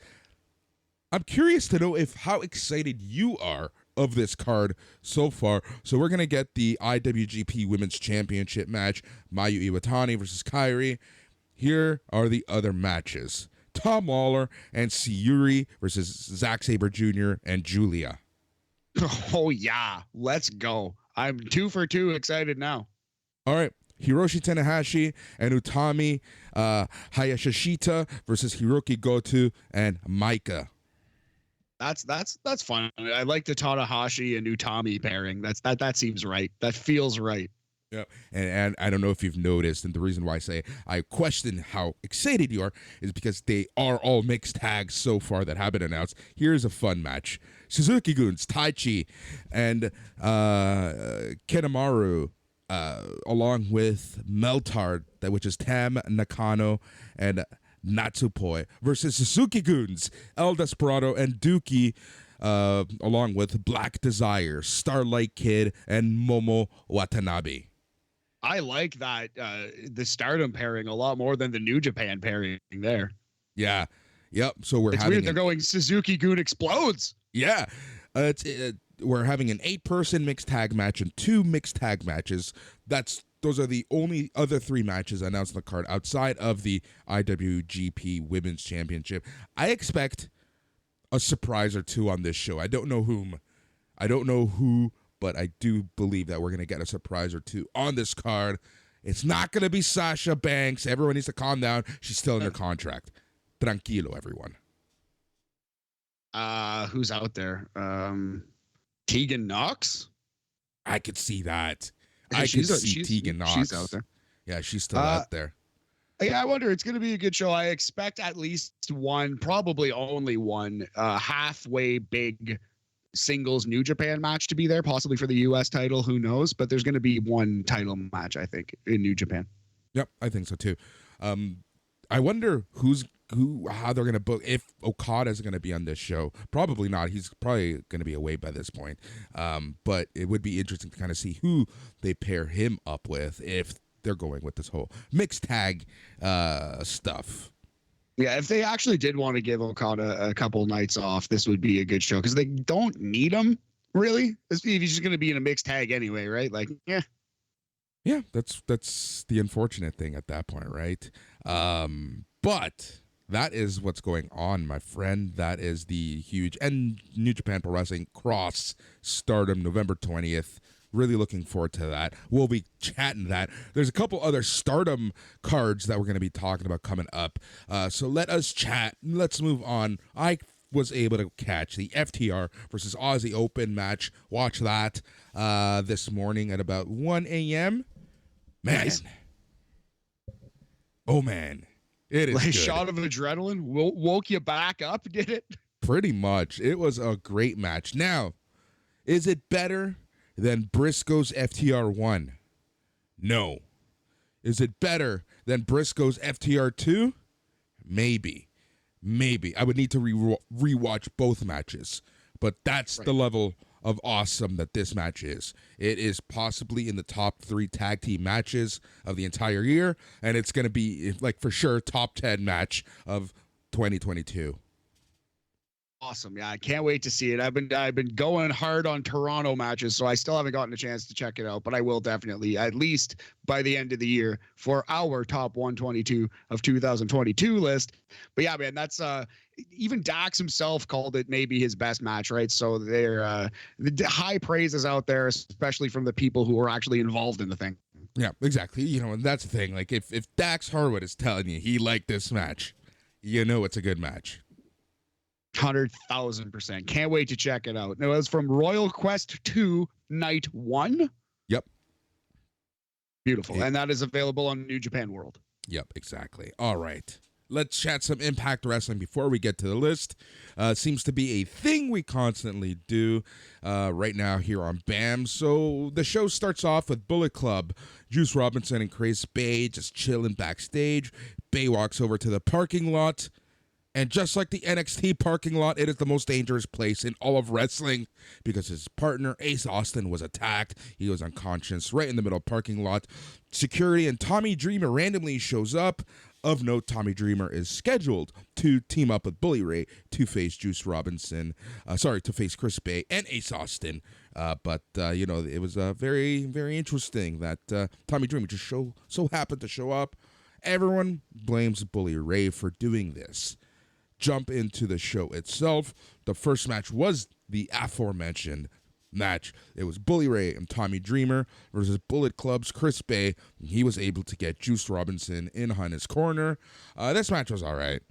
I'm curious to know how excited you are of this card so far. So we're going to get the IWGP Women's Championship match, Mayu Iwatani versus KAIRI. Here are the other matches. Tom Lawler and Sayuri versus Zack Sabre Jr. and Julia. Oh, yeah. Let's go. I'm 2 for 2 excited now. All right. Hiroshi Tanahashi and Utami Hayashishita versus Hiroki Goto and Maika. That's fun. I like the Tanahashi and Utami pairing. That seems right. That feels right. Yeah, and I don't know if you've noticed, and the reason why I question how excited you are is because they are all mixed tags so far that have been announced. Here's a fun match. Suzuki-Guns, Taichi, and Kanemaru, along with Meltard, which is Tam Nakano and Natsupoi, versus Suzuki-Guns, El Desperado, and Dookie, along with Black Desire, Starlight Kid, and Momo Watanabe. I like that the Stardom pairing a lot more than the New Japan pairing there. Yeah. Yep. So it's weird. They're going Suzuki-gun explodes. Yeah. We're having an 8-person mixed tag match and 2 mixed tag matches. Those are the only other 3 matches announced on the card outside of the IWGP Women's Championship. I expect a surprise or 2 on this show. I don't know whom. I don't know who, but I do believe that we're going to get a surprise or 2 on this card. It's not going to be Sasha Banks. Everyone needs to calm down. She's still under contract. Tranquilo, everyone. Who's out there? Tegan Knox? I could see that. I could see Tegan Knox. She's out there. Yeah, she's still out there. Yeah, I wonder. It's going to be a good show. I expect at least one, probably only one, halfway big singles New Japan match to be there, possibly for the U.S. title. Who knows? But there's going to be one title match, I think, in New Japan. Yep, I think so too. I wonder how they're going to book, if Okada's going to be on this show. Probably not. He's probably going to be away by this point. But it would be interesting to kind of see who they pair him up with if they're going with this whole mixed tag stuff. Yeah, if they actually did want to give Okada a couple nights off, this would be a good show because they don't need him, really. If he's just going to be in a mixed tag anyway, right? Like, yeah. Yeah, that's the unfortunate thing at that point, right? But that is what's going on, my friend. That is the huge and New Japan Pro Wrestling Cross Stardom November 20th. Really looking forward to that. We'll be chatting that. There's a couple other Stardom cards that we're going to be talking about coming up. So let us chat. Let's move on. I was able to catch the FTR versus Aussie Open match. Watch that this morning at about 1 a.m. Man. Nice. Oh, man. It is like good. Shot of adrenaline woke you back up, did it? Pretty much. It was a great match. Now, is it better than Briscoe's FTR 1? No. Is it better than Briscoe's FTR 2? Maybe. I would need to rewatch both matches. But that's the level of awesome that this match is. It is possibly in the top 3 tag team matches of the entire year, and it's going to be, like, for sure, top 10 match of 2022. Awesome. Yeah, I can't wait to see it. I've been going hard on Toronto matches, so I still haven't gotten a chance to check it out, but I will definitely, at least by the end of the year, for our top 122 of 2022 list. But yeah, man, that's even Dax himself called it maybe his best match, right? So they're the high praises out there, especially from the people who are actually involved in the thing. Yeah, exactly. You know, and that's the thing. Like, if Dax Harwood is telling you he liked this match, you know it's a good match. 100,000%. Can't wait to check it out. Now, it was from Royal Quest 2 Night 1. Yep. Beautiful. And that is available on New Japan World. Yep, exactly. All right. Let's chat some Impact Wrestling before we get to the list. Seems to be a thing we constantly do right now here on BAM. So the show starts off with Bullet Club. Juice Robinson and Chris Bay just chilling backstage. Bay walks over to the parking lot. And just like the NXT parking lot, it is the most dangerous place in all of wrestling because his partner, Ace Austin, was attacked. He was unconscious right in the middle of the parking lot. Security and Tommy Dreamer randomly shows up. Of note, Tommy Dreamer is scheduled to team up with Bully Ray to face Juice Robinson. To face Chris Bay and Ace Austin. But it was very, very interesting that Tommy Dreamer just so happened to show up. Everyone blames Bully Ray for doing this. Jump into the show itself. The first match was the aforementioned match. It was Bully Ray and Tommy Dreamer versus Bullet Club's Chris Bay. He was able to get Juice Robinson in on his corner. This match was all right.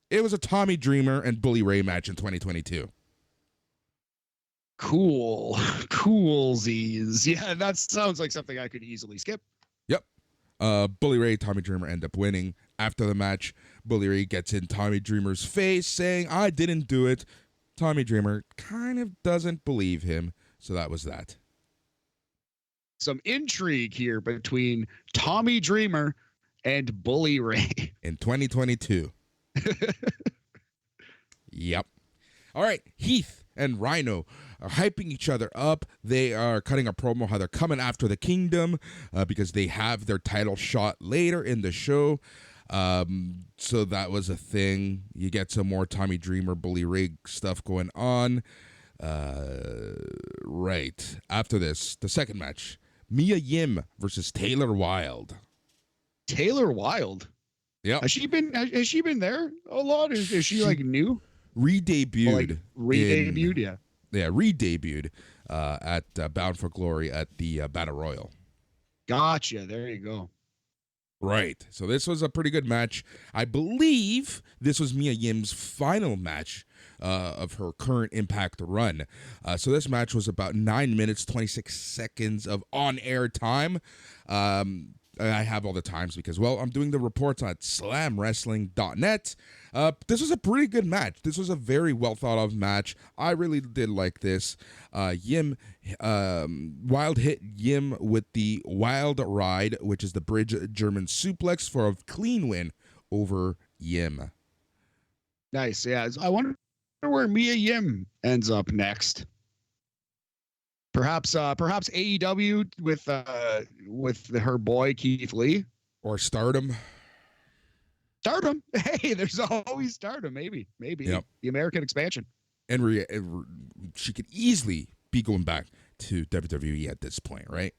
It was a Tommy Dreamer and Bully Ray match in 2022. Coolsies. Yeah, that sounds like something I could easily skip. Yep. Bully Ray, Tommy Dreamer end up winning. After the match, Bully Ray gets in Tommy Dreamer's face saying, I didn't do it. Tommy Dreamer kind of doesn't believe him. So that was that. Some intrigue here between Tommy Dreamer and Bully Ray. In 2022. Yep. All right, Heath and Rhino are hyping each other up. They are cutting a promo how they're coming after the Kingdom because they have their title shot later in the show. So that was a thing. You get some more Tommy Dreamer, Bully Rig stuff going on. Right. After this, the second match, Mia Yim versus Taylor Wilde. Taylor Wilde? Yeah. Has she been there a lot? Is she like new? Re-debuted. Re-debuted, yeah. Yeah, re-debuted at Bound for Glory at the Battle Royal. Gotcha. There you go. Right. So this was a pretty good match. I believe this was Mia Yim's final match of her current Impact run. So this match was about 9 minutes, 26 seconds of on-air time. I have all the times because, well, I'm doing the reports on slamwrestling.net. This was a pretty good match. This was a very well thought of match. I really did like this. Wilde hit Yim with the Wild Ride, which is the bridge German suplex for a clean win over Yim. Nice. Yeah. I wonder where Mia Yim ends up next. Perhaps AEW with her boy Keith Lee, or Stardom. Stardom. Hey, there's always Stardom. Maybe yep. The American expansion. And she could easily be going back to WWE at this point, right?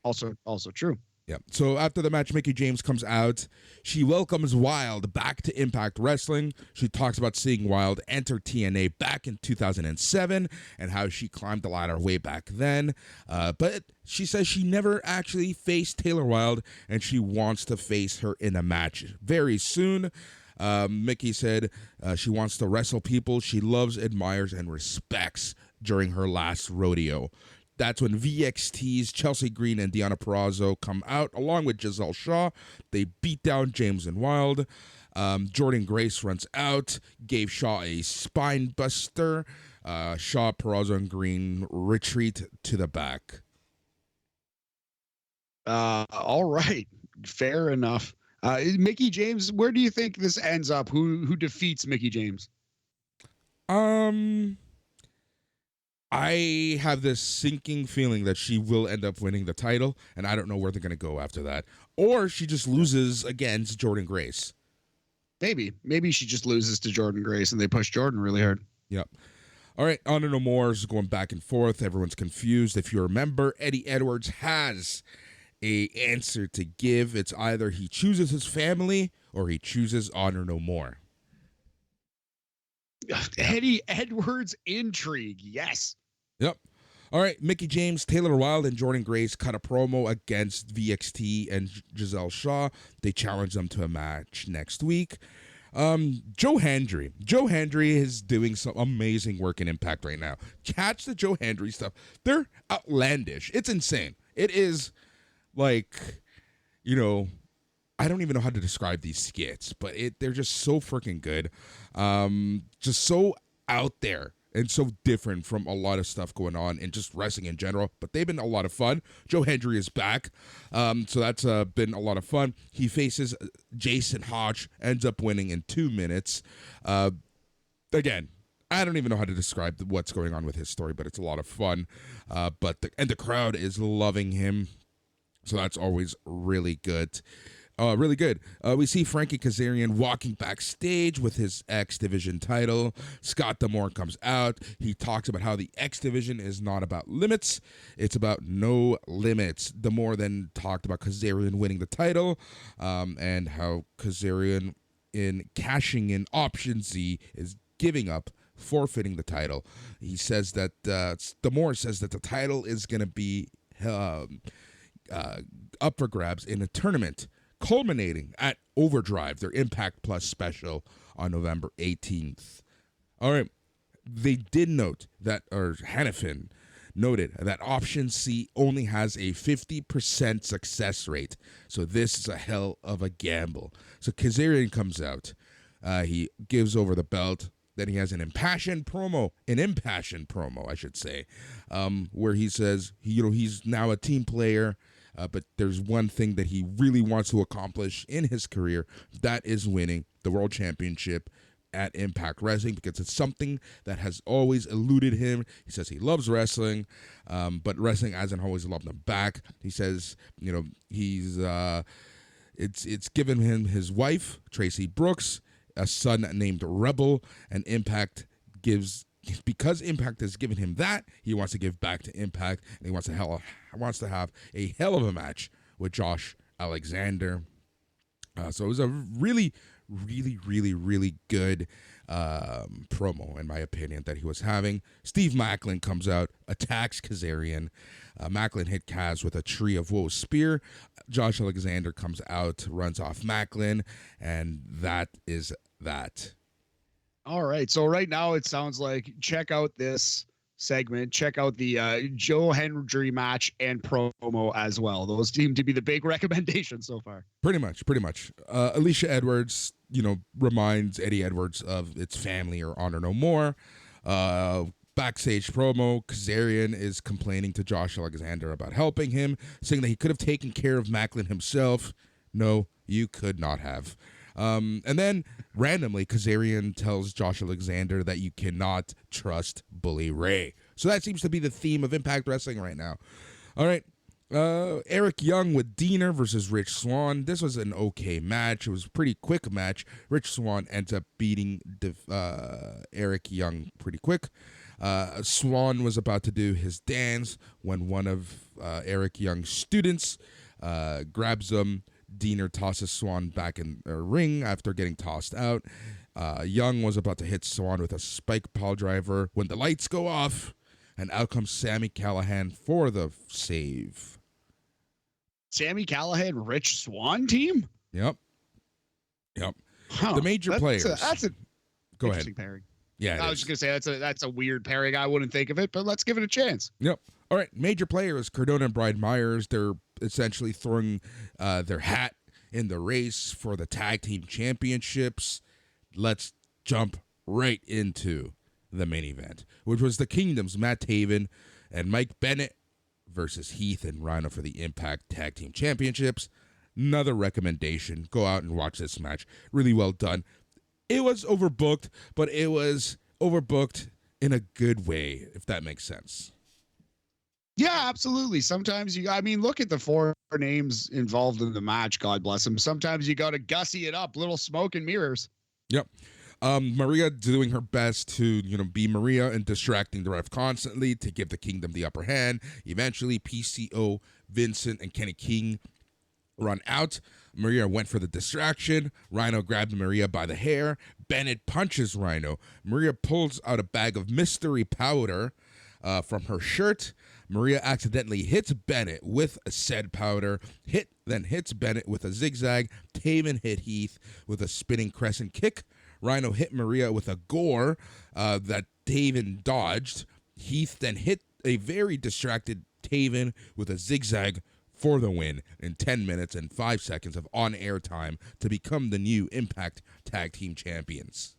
Also true. Yeah. So after the match, Mickie James comes out. She welcomes Wilde back to Impact Wrestling. She talks about seeing Wilde enter TNA back in 2007 and how she climbed the ladder way back then. But she says she never actually faced Taylor Wilde, and she wants to face her in a match very soon. Mickie said she wants to wrestle people she loves, admires, and respects during her last rodeo. That's when VXT's Chelsea Green and Deonna Purrazzo come out, along with Giselle Shaw. They beat down James and Wilde. Jordan Grace runs out, gave Shaw a spine buster. Shaw, Purrazzo, and Green retreat to the back. All right. Fair enough. Mickie James, where do you think this ends up? Who defeats Mickie James? I have this sinking feeling that she will end up winning the title, and I don't know where they're going to go after that. Or she just loses against Jordan Grace. Maybe she just loses to Jordan Grace, and they push Jordan really hard. Yep. All right, Honor No More is going back and forth. Everyone's confused. If you remember, Eddie Edwards has a answer to give. It's either he chooses his family or he chooses Honor No More. Eddie Edwards intrigue, yes. Yep. All right, Mickie James, Taylor Wilde, and Jordan Grace cut a promo against VXT and Giselle Shaw. They challenge them to a match next week. Joe Hendry. Joe Hendry is doing some amazing work in Impact right now. Catch the Joe Hendry stuff. They're outlandish. It's insane. It is like, I don't even know how to describe these skits, but they're just so freaking good. Just so out there and so different from a lot of stuff going on in just wrestling in general. But they've been a lot of fun. Joe Hendry is back. So that's been a lot of fun. He faces Jason Hodge, ends up winning in 2 minutes. Again, I don't even know how to describe what's going on with his story, but it's a lot of fun. The crowd is loving him. So that's always really good. Really good. We see Frankie Kazarian walking backstage with his X Division title. Scott D'Amore comes out. He talks about how the X Division is not about limits. It's about no limits. D'Amore then talked about Kazarian winning the title and how Kazarian, in cashing in Option Z, is giving up, forfeiting the title. He says that D'Amore says that the title is going to be up for grabs in a tournament, culminating at Overdrive, their Impact Plus special on November 18th. All right. They did note that, or Hannafin noted that Option C only has a 50% success rate. So this is a hell of a gamble. So Kazarian comes out. He gives over the belt. Then he has an impassioned promo, I should say, where he says, he's now a team player. But there's one thing that he really wants to accomplish in his career. That is winning the World Championship at Impact Wrestling because it's something that has always eluded him. He says he loves wrestling, but wrestling hasn't always loved him back. He says, he's it's given him his wife, Tracy Brooks, a son named Rebel, and because Impact has given him that, he wants to give back to Impact, and he wants to have a hell of a match with Josh Alexander. So it was a really, really, really, really good promo, in my opinion, that he was having. Steve Macklin comes out, attacks Kazarian. Macklin hit Kaz with a Tree of Woe spear. Josh Alexander comes out, runs off Macklin, and that is that. All right. So right now it sounds like check out this segment, check out the Joe Hendry match and promo as well. Those seem to be the big recommendations so far. Pretty much. Alicia Edwards, reminds Eddie Edwards of its family or Honor No More. Backstage promo, Kazarian is complaining to Josh Alexander about helping him, saying that he could have taken care of Macklin himself. No, you could not have. And then randomly, Kazarian tells Josh Alexander that you cannot trust Bully Ray. So that seems to be the theme of Impact Wrestling right now. All right. Eric Young with Diener versus Rich Swann. This was an okay match. It was a pretty quick match. Rich Swann ends up beating Eric Young pretty quick. Swann was about to do his dance when one of Eric Young's students grabs him. Diener tosses Swann back in a ring after getting tossed out. Young was about to hit Swann with a spike pile driver when the lights go off, and out comes Sami Callihan for the save. Sami Callihan, Rich Swann team? Yep. Huh, the major players. That's a go interesting ahead. Pairing. Yeah, I was just gonna say that's a weird pairing. I wouldn't think of it, but let's give it a chance. Yep. All right, major players, Cardona and Brian Myers. They're essentially throwing their hat in the race for the tag team championships. Let's jump right into the main event, which was the Kingdom's Matt Taven and Mike Bennett versus Heath and Rhino for the Impact Tag Team Championships. Another recommendation. Go out and watch this match. Really well done. It was overbooked, but it was overbooked in a good way, if that makes sense. Yeah, absolutely. Sometimes look at the four names involved in the match. God bless them. Sometimes you got to gussy it up, little smoke and mirrors. Yep. Maria doing her best to, be Maria and distracting the ref constantly to give the Kingdom the upper hand. Eventually, PCO, Vincent, and Kenny King run out. Maria went for the distraction. Rhino grabbed Maria by the hair. Bennett punches Rhino. Maria pulls out a bag of mystery powder from her shirt. Maria accidentally hits Bennett with a said powder. Then hits Bennett with a zigzag. Taven hit Heath with a spinning crescent kick. Rhino hit Maria with a gore that Taven dodged. Heath then hit a very distracted Taven with a zigzag for the win in 10 minutes and 5 seconds of on-air time to become the new Impact Tag Team Champions.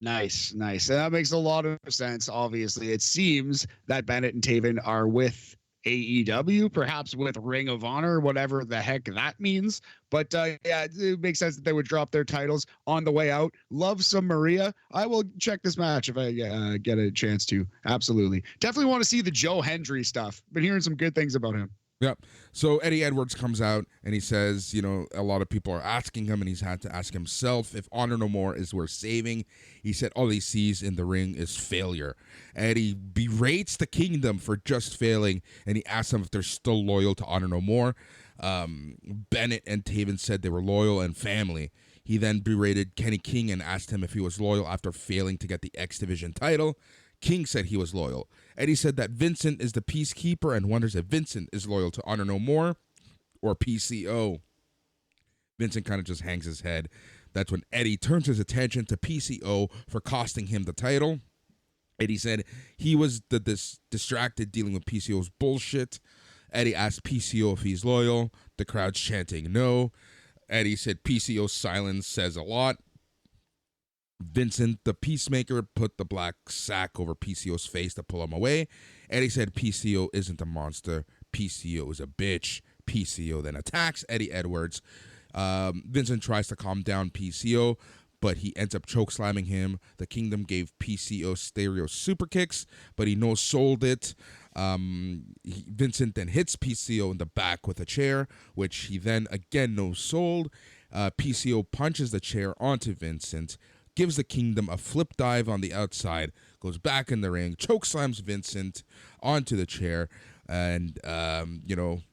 Nice. And that makes a lot of sense. Obviously, it seems that Bennett and Taven are with AEW, perhaps with Ring of Honor, whatever the heck that means. But it makes sense that they would drop their titles on the way out. Love some Maria. I will check this match if I get a chance to. Absolutely. Definitely want to see the Joe Hendry stuff. Been hearing some good things about him. Yep. So Eddie Edwards comes out and he says, a lot of people are asking him, and he's had to ask himself if Honor No More is worth saving. He said all he sees in the ring is failure. Eddie berates the Kingdom for just failing, and he asks them if they're still loyal to Honor No More. Bennett and Taven said they were loyal and family. He then berated Kenny King and asked him if he was loyal after failing to get the X Division title. King said he was loyal. Eddie said that Vincent is the peacekeeper and wonders if Vincent is loyal to Honor No More or PCO. Vincent kind of just hangs his head. That's when Eddie turns his attention to PCO for costing him the title. Eddie said he was distracted dealing with PCO's bullshit. Eddie asked PCO if he's loyal. The crowd's chanting no. Eddie said PCO's silence says a lot. Vincent, the peacemaker, put the black sack over PCO's face to pull him away. Eddie said PCO isn't a monster. PCO is a bitch. PCO then attacks Eddie Edwards. Vincent tries to calm down PCO, but he ends up chokeslamming him. The Kingdom gave PCO stereo super kicks, but he no-sold it. Vincent then hits PCO in the back with a chair, which he then again no-sold. PCO punches the chair onto Vincent, gives the Kingdom a flip dive on the outside, goes back in the ring, chokeslams Vincent onto the chair, and,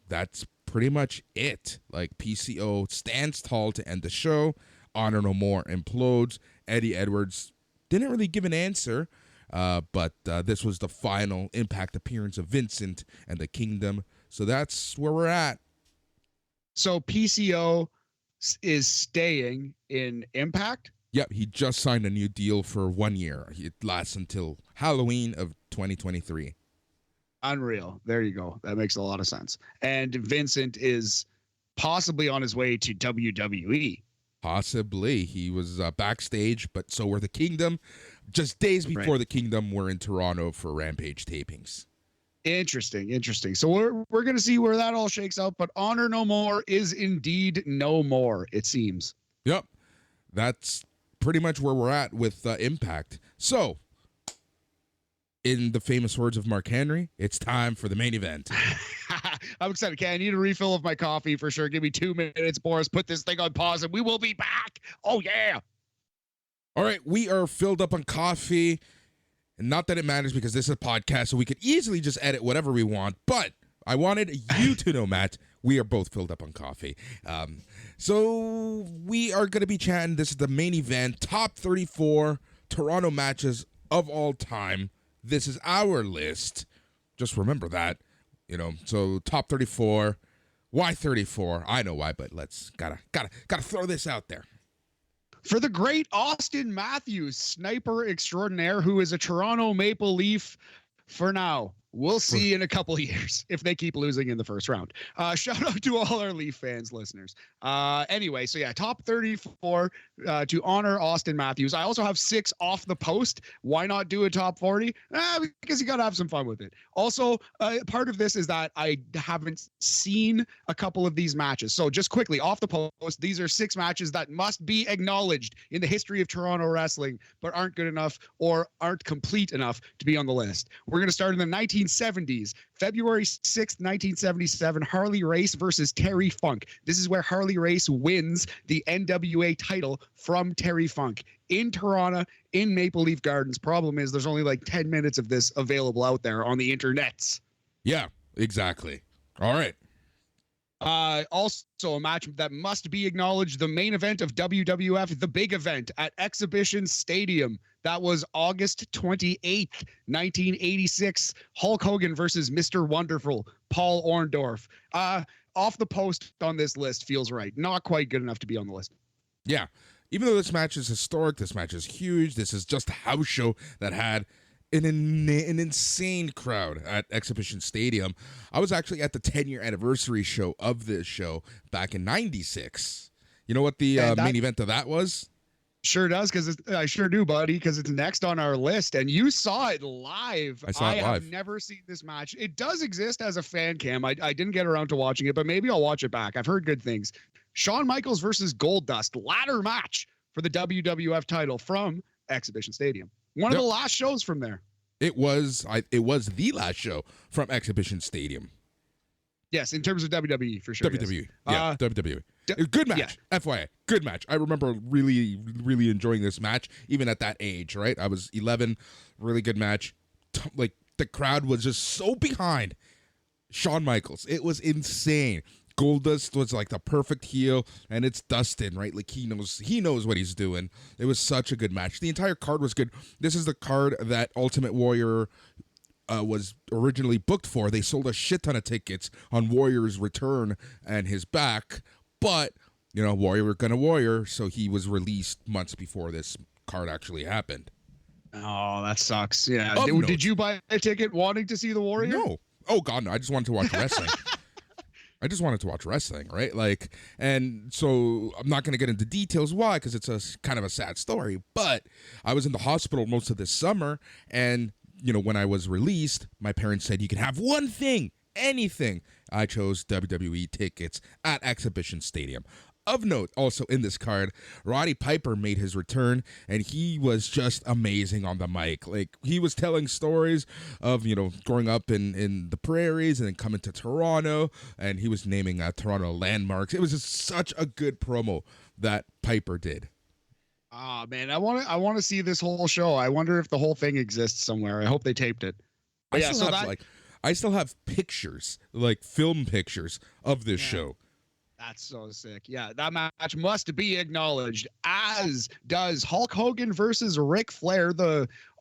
that's pretty much it. Like, PCO stands tall to end the show. Honor No More implodes. Eddie Edwards didn't really give an answer, but this was the final Impact appearance of Vincent and the Kingdom. So that's where we're at. So PCO is staying in Impact? Yep, he just signed a new deal for 1 year. It lasts until Halloween of 2023. Unreal. There you go. That makes a lot of sense. And Vincent is possibly on his way to WWE. Possibly. He was backstage, but so were the Kingdom. Just days before the Kingdom, we're in Toronto for Rampage tapings. Interesting. So we're going to see where that all shakes out, but Honor No More is indeed no more, it seems. Yep. That's pretty much where we're at with Impact. So, in the famous words of Mark Henry, it's time for the main event. I'm excited. Okay, I need a refill of my coffee for sure. Give me 2 minutes, Boris. Put this thing on pause and we will be back. Oh, yeah. All right, we are filled up on coffee. And not that it matters because this is a podcast, so we could easily just edit whatever we want. But I wanted you to know, Matt, we are both filled up on coffee. So we are going to be chatting. This is the main event, top 34 Toronto matches of all time. This is our list. Just remember that, so top 34. Why 34? I know why, but let's gotta throw this out there. For the great Auston Matthews, sniper extraordinaire, who is a Toronto Maple Leaf for now. We'll see in a couple of years if they keep losing in the first round. Shout out to all our Leaf fans, listeners. Anyway, so yeah, top 34 to honor Auston Matthews. I also have 6 off the post. Why not do a top 40? Because you got to have some fun with it. Also, part of this is that I haven't seen a couple of these matches. So just quickly, off the post, these are 6 matches that must be acknowledged in the history of Toronto wrestling, but aren't good enough or aren't complete enough to be on the list. We're going to start in the 1970s. February 6th, 1977, Harley Race versus Terry Funk. This is where Harley Race wins the NWA title from Terry Funk in Toronto, in Maple Leaf Gardens. Problem is there's only like 10 minutes of this available out there on the internets. Yeah, exactly. All right. Also a match that must be acknowledged, the main event of WWF, the big event at Exhibition Stadium. That was August 28th, 1986. Hulk Hogan versus Mr. Wonderful, Paul Orndorff. Off the post on this list feels right. Not quite good enough to be on the list. Yeah. Even though this match is historic, this match is huge. This is just a house show that had an insane crowd at Exhibition Stadium. I was actually at the 10-year anniversary show of this show back in 96. You know what the main event of that was? Sure does, because I sure do, buddy, because it's next on our list, and you saw it live. I saw it live. I have never seen this match. It does exist as a fan cam. I didn't get around to watching it, but maybe I'll watch it back. I've heard good things. Shawn Michaels versus Goldust, ladder match for the WWF title from Exhibition Stadium. One of the last shows from there. It was the last show from Exhibition Stadium. Yes, in terms of WWE, for sure. WWE. Yes. WWE. Good match. Yeah. FYI. Good match. I remember really, really enjoying this match, even at that age, right? I was 11. Really good match. Like, the crowd was just so behind Shawn Michaels. It was insane. Goldust was like the perfect heel, and it's Dustin, right? Like, he knows what he's doing. It was such a good match. The entire card was good. This is the card that Ultimate Warrior was originally booked for. They sold a shit ton of tickets on Warrior's return and his back, but Warrior gonna Warrior, so he was released months before this card actually happened. Oh, that sucks. Yeah. Did you buy a ticket wanting to see the Warrior? No. Oh God, no. I just wanted to watch wrestling. I just wanted to watch wrestling, right? Like, and so I'm not going to get into details why, because it's a kind of a sad story, but I was in the hospital most of this summer, and, when I was released, my parents said, you can have one thing, anything. I chose WWE tickets at Exhibition Stadium. Of note, also in this card, Roddy Piper made his return, and he was just amazing on the mic. Like, he was telling stories of, growing up in the prairies and then coming to Toronto, and he was naming Toronto landmarks. It was just such a good promo that Piper did. Ah, man, I want to see this whole show. I wonder if the whole thing exists somewhere. I hope they taped it. But I still have pictures, like film pictures of this show. That's so sick. Yeah, that match must be acknowledged, as does Hulk Hogan versus Ric Flair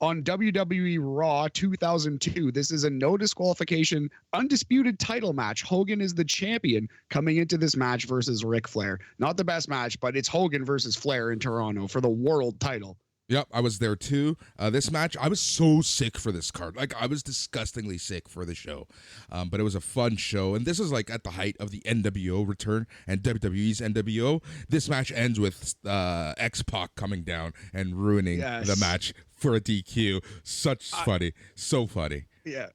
on WWE Raw 2002. This is a no disqualification, undisputed title match. Hogan is the champion coming into this match versus Ric Flair. Not the best match, but it's Hogan versus Flair in Toronto for the world title. Yep, I was there too. This match, I was so sick for this card. Like, I was disgustingly sick for the show. But it was a fun show. And this is like at the height of the NWO return and WWE's NWO. This match ends with X-Pac coming down and ruining the match for a DQ. Funny. So funny. Yeah.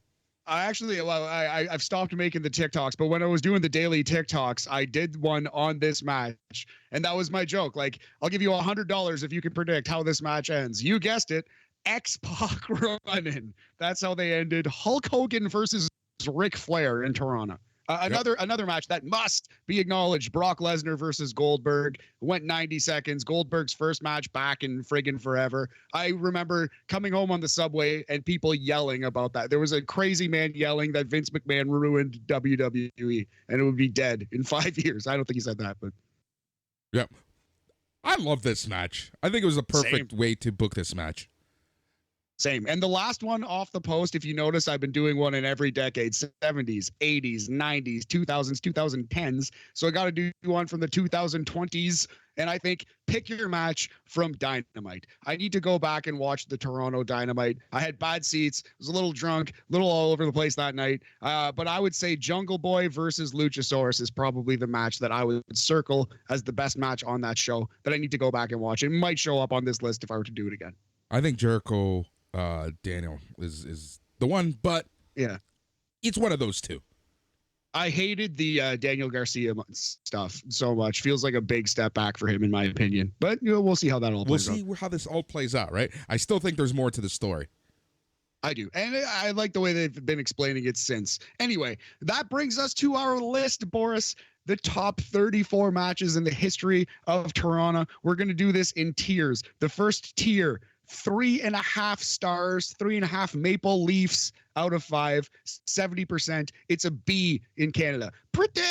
I've stopped making the TikToks, but when I was doing the daily TikToks, I did one on this match, and that was my joke. Like, I'll give you $100 if you can predict how this match ends. You guessed it, X-Pac running. That's how they ended. Hulk Hogan versus Ric Flair in Toronto. Another match that must be acknowledged. Brock Lesnar versus Goldberg went 90 seconds. Goldberg's first match back in friggin' forever. I remember coming home on the subway and people yelling about that. There was a crazy man yelling that Vince McMahon ruined WWE and it would be dead in 5 years. I don't think he said that, but yeah, I love this match. I think it was a perfect way to book this match. Same. And the last one off the post, if you notice, I've been doing one in every decade, 70s, 80s, 90s, 2000s, 2010s. So I got to do one from the 2020s. And I think pick your match from Dynamite. I need to go back and watch the Toronto Dynamite. I had bad seats, was a little drunk, a little all over the place that night. But I would say Jungle Boy versus Luchasaurus is probably the match that I would circle as the best match on that show that I need to go back and watch. It might show up on this list if I were to do it again. I think Jericho Daniel is the one, but yeah, it's one of those two. I hated the Daniel Garcia stuff so much. Feels like a big step back for him, in my opinion. But we'll see how that all plays out. We'll see how this all plays out, right? I still think there's more to the story. I do. And I like the way they've been explaining it since. Anyway, that brings us to our list, Boris. The top 34 matches in the history of Toronto. We're going to do this in tiers. The first tier, 3.5 stars, 3.5 Maple Leafs out of 5, 70%. It's a B in Canada. Pretty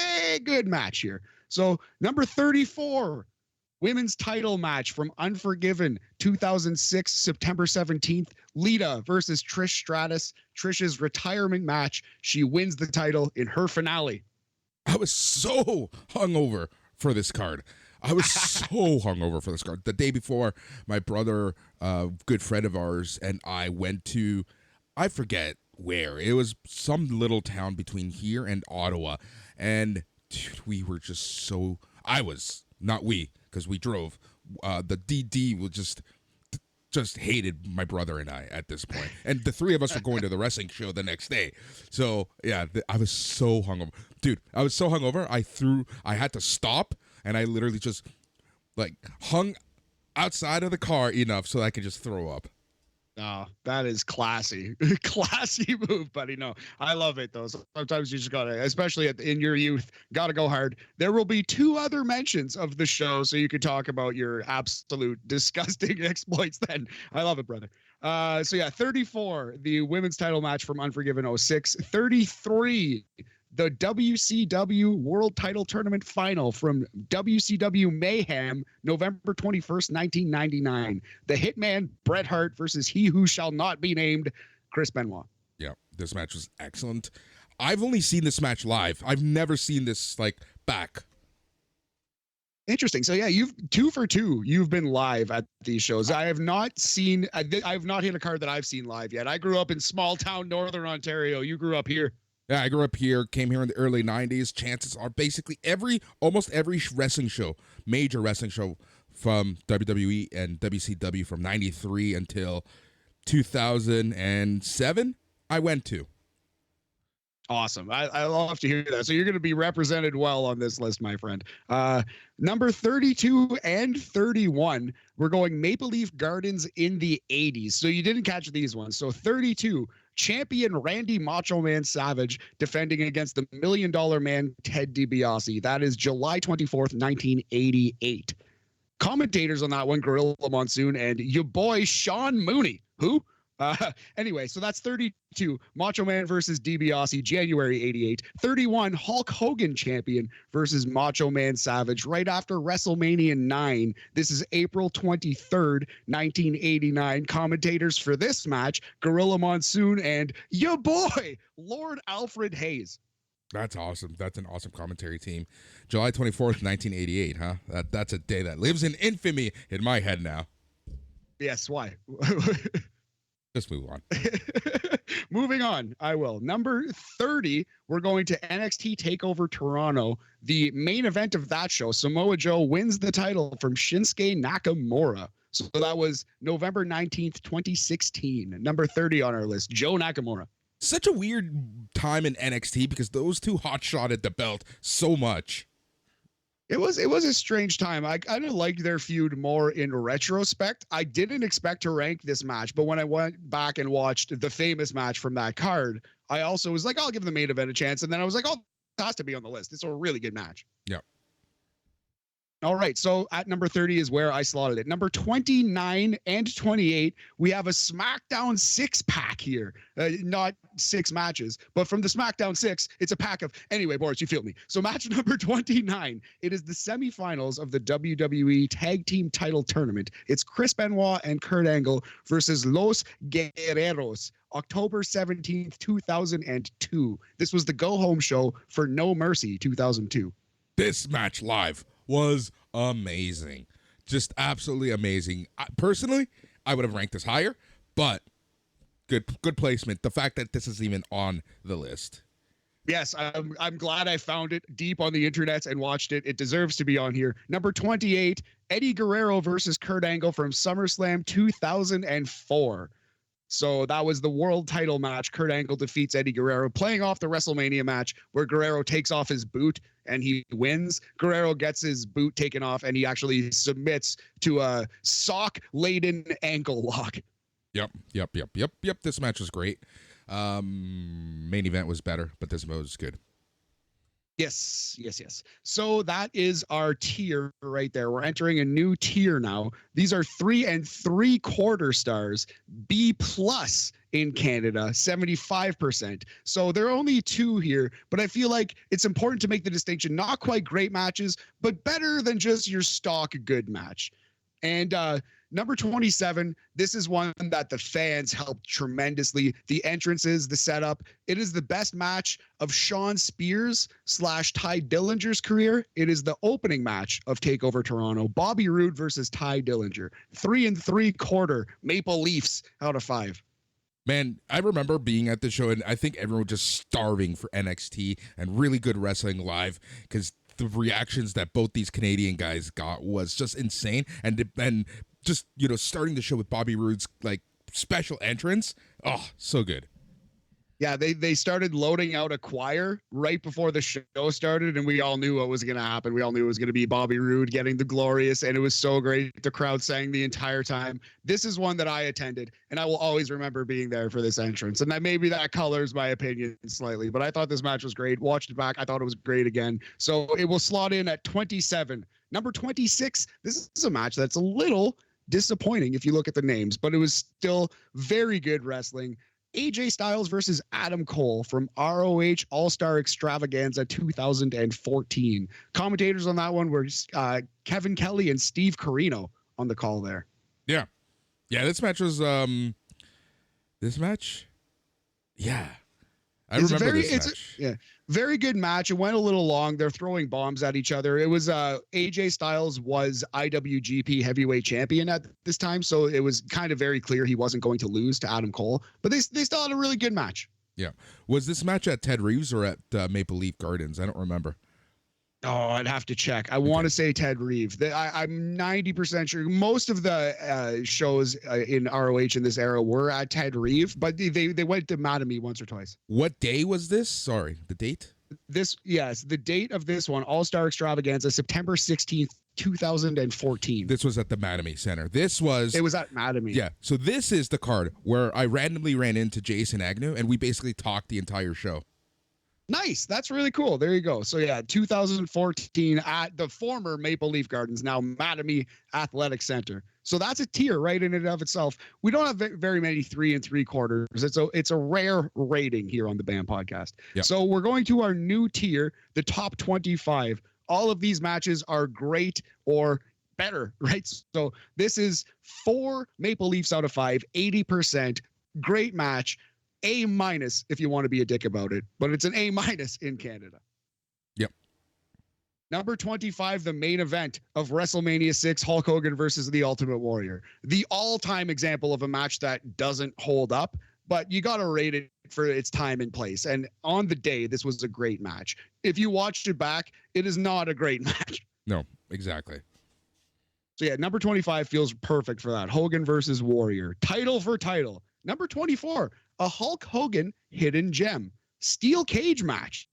good match here. So number 34, women's title match from Unforgiven 2006, September 17th. Lita versus Trish Stratus. Trish's retirement match. She wins the title in her finale. I was so hungover for this card. The day before, my brother, good friend of ours, and I went to, I forget where. It was some little town between here and Ottawa. And dude, we were just so, not we, because we drove. The DD was just hated my brother and I at this point. And the three of us were going to the wrestling show the next day. So yeah, I was so hungover. Dude, I was so hungover, I had to stop. And I literally just like hung outside of the car enough so I could just throw up. Oh, that is classy. Classy move, buddy. No, I love it, though. Sometimes you just got to, especially in your youth, got to go hard. There will be 2 other mentions of the show, so you can talk about your absolute disgusting exploits then. I love it, brother. So, yeah, 34, the women's title match from Unforgiven 06. 33, the WCW World Title Tournament Final from WCW Mayhem, November 21st, 1999. The Hitman, Bret Hart versus He Who Shall Not Be Named, Chris Benoit. Yeah, this match was excellent. I've only seen this match live. I've never seen this, back. Interesting. So, yeah, you've 2 for 2. You've been live at these shows. I have not hit a card that I've seen live yet. I grew up in small town Northern Ontario. You grew up here. Yeah, I grew up here, came here in the early 90s. Chances are basically almost every wrestling show, major wrestling show from WWE and WCW from 93 until 2007, I went to. Awesome. I love to hear that. So you're going to be represented well on this list, my friend. Number 32 and 31, we're going Maple Leaf Gardens in the 80s. So you didn't catch these ones. So 32, champion Randy Macho Man Savage defending against the $1 Million Man Ted DiBiase. That is July 24th, 1988. Commentators on that one, Gorilla Monsoon and your boy Sean Mooney. Who? Anyway, so that's 32, Macho Man versus DiBiase, January 88. 31, Hulk Hogan champion versus Macho Man Savage right after WrestleMania 9. This is April 23rd, 1989. Commentators for this match, Gorilla Monsoon and your boy, Lord Alfred Hayes. That's awesome. That's an awesome commentary team. July 24th, 1988, huh? That's a day that lives in infamy in my head now. Yes, why? Just move on. Moving on, I will. Number 30, we're going to NXT TakeOver Toronto. The main event of that show, Samoa Joe wins the title from Shinsuke Nakamura. So that was November 19th, 2016. Number 30 on our list, Joe Nakamura. Such a weird time in NXT because those two hot-shotted the belt so much. It was a strange time. I kind of liked their feud more in retrospect. I didn't expect to rank this match, but when I went back and watched the famous match from that card, I also was like, I'll give the main event a chance. And then I was like, oh, it has to be on the list. It's a really good match. Yeah. All right, so at number 30 is where I slotted it. Number 29 and 28, we have a SmackDown 6-pack here. Not 6 matches, but from the SmackDown 6, it's a pack of... Anyway, Boris, you feel me. So match number 29, it is the semifinals of the WWE Tag Team Title Tournament. It's Chris Benoit and Kurt Angle versus Los Guerreros. October 17th, 2002. This was the go-home show for No Mercy 2002. This match live was amazing. Just absolutely amazing. Personally, I would have ranked this higher, but good placement. The fact that this is even on the list. Yes, I'm glad I found it deep on the internet and watched it. It deserves to be on here. Number 28, Eddie Guerrero versus Kurt Angle from SummerSlam 2004. So that was the world title match. Kurt Angle defeats Eddie Guerrero, playing off the WrestleMania match where Guerrero takes off his boot and he wins. Guerrero gets his boot taken off and he actually submits to a sock-laden ankle lock. Yep. This match was great. Main event was better, but this was good. Yes. So that is our tier right there. We're entering a new tier now. These are 3 3/4 stars, B+ in Canada, 75%. So there are only 2 here, but I feel like it's important to make the distinction. Not quite great matches, but better than just your stock good match. And number 27, this is one that the fans helped tremendously. The entrances, the setup. It is the best match of Sean Spears / Ty Dillinger's career. It is the opening match of TakeOver Toronto. Bobby Roode versus Ty Dillinger. 3 3/4 Maple Leafs out of 5. Man, I remember being at the show, and I think everyone was just starving for NXT and really good wrestling live because the reactions that both these Canadian guys got was just insane. And just, starting the show with Bobby Roode's like special entrance. Oh, so good. Yeah, they started loading out a choir right before the show started, and we all knew what was going to happen. We all knew it was going to be Bobby Roode getting the glorious, and it was so great. The crowd sang the entire time. This is one that I attended, and I will always remember being there for this entrance. And maybe that colors my opinion slightly, but I thought this match was great. Watched it back. I thought it was great again. So it will slot in at 27. Number 26, this is a match that's a little disappointing if you look at the names, but it was still very good wrestling. AJ Styles versus Adam Cole from ROH All-Star Extravaganza 2014. Commentators on that one were Kevin Kelly and Steve Corino on the call there. Yeah. This match was I remember this match. Very good match. It went a little long. They're throwing bombs at each other. It was AJ Styles was IWGP heavyweight champion at this time, so it was kind of very clear he wasn't going to lose to Adam Cole. But they still had a really good match. Yeah. Was this match at Ted Reeves or at Maple Leaf Gardens? I don't remember. Oh, I'd have to check. I want to say Ted Reeve. I'm 90% sure. Most of the shows in ROH in this era were at Ted Reeve, but they went to Mattamy once or twice. What day was this? Sorry, the date? The date of this one, All-Star Extravaganza, September 16th, 2014. This was at the Mattamy Center. It was at Mattamy. Yeah. So this is the card where I randomly ran into Jason Agnew, and we basically talked the entire show. Nice. That's really cool. There you go. So yeah, 2014 at the former Maple Leaf Gardens, now Mattamy Athletic Center. So that's a tier right in and of itself. We don't have very many 3 3/4. It's a rare rating here on the BAM podcast. Yep. So we're going to our new tier, the top 25. All of these matches are great or better, right? So this is 4 Maple Leafs out of 5, 80%. Great match. A- if you want to be a dick about it, but it's an A- in Canada. Yep. Number 25, the main event of WrestleMania 6, Hulk Hogan versus the Ultimate Warrior. The all-time example of a match that doesn't hold up, but you got to rate it for its time and place. And on the day, this was a great match. If you watched it back, it is not a great match. No, exactly. So yeah, number 25 feels perfect for that. Hogan versus Warrior. Title for title. Number 24, a Hulk Hogan hidden gem. Steel cage match.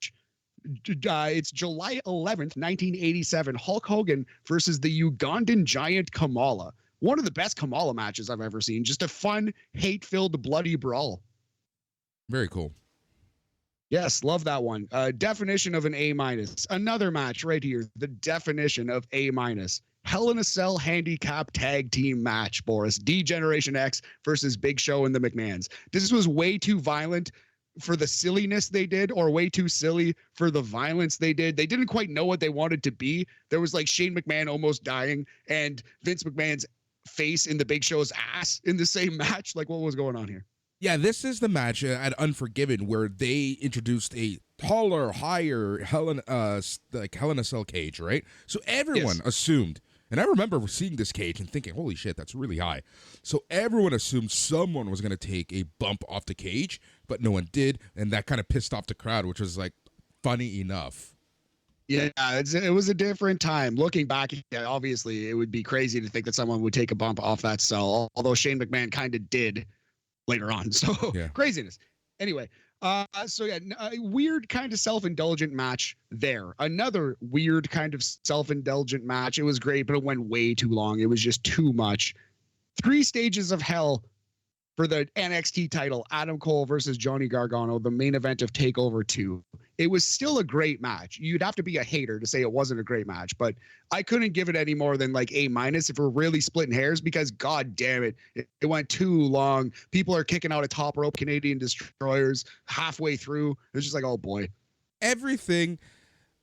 It's July 11th, 1987. Hulk Hogan versus the Ugandan giant Kamala. One of the best Kamala matches I've ever seen. Just a fun, hate-filled, bloody brawl. Very cool. Yes, love that one. Definition of an A-. Another match right here. The definition of A-. Hell in a Cell handicap tag team match, Boris. D-Generation X versus Big Show and the McMahons. This was way too violent for the silliness they did, or way too silly for the violence they did. They didn't quite know what they wanted to be. There was like Shane McMahon almost dying and Vince McMahon's face in the Big Show's ass in the same match. Like, what was going on here? Yeah, this is the match at Unforgiven where they introduced a taller, higher Hell in a Cell cage, right? So everyone assumed. And I remember seeing this cage and thinking, holy shit, that's really high. So everyone assumed someone was going to take a bump off the cage, but no one did. And that kind of pissed off the crowd, which was like funny enough. Yeah, it was a different time. Looking back, obviously, it would be crazy to think that someone would take a bump off that cell, although Shane McMahon kind of did later on. So craziness. Anyway, weird kind of self-indulgent match there. Another weird kind of self-indulgent match. It was great, but it went way too long. It was just too much. 3 stages of hell for the NXT title. Adam Cole versus Johnny Gargano, the main event of TakeOver 2. It was still a great match. You'd have to be a hater to say it wasn't a great match, but I couldn't give it any more than like A- if we're really splitting hairs, because god damn it, it went too long. People are kicking out a top rope Canadian destroyers halfway through. It was just like, oh boy. Everything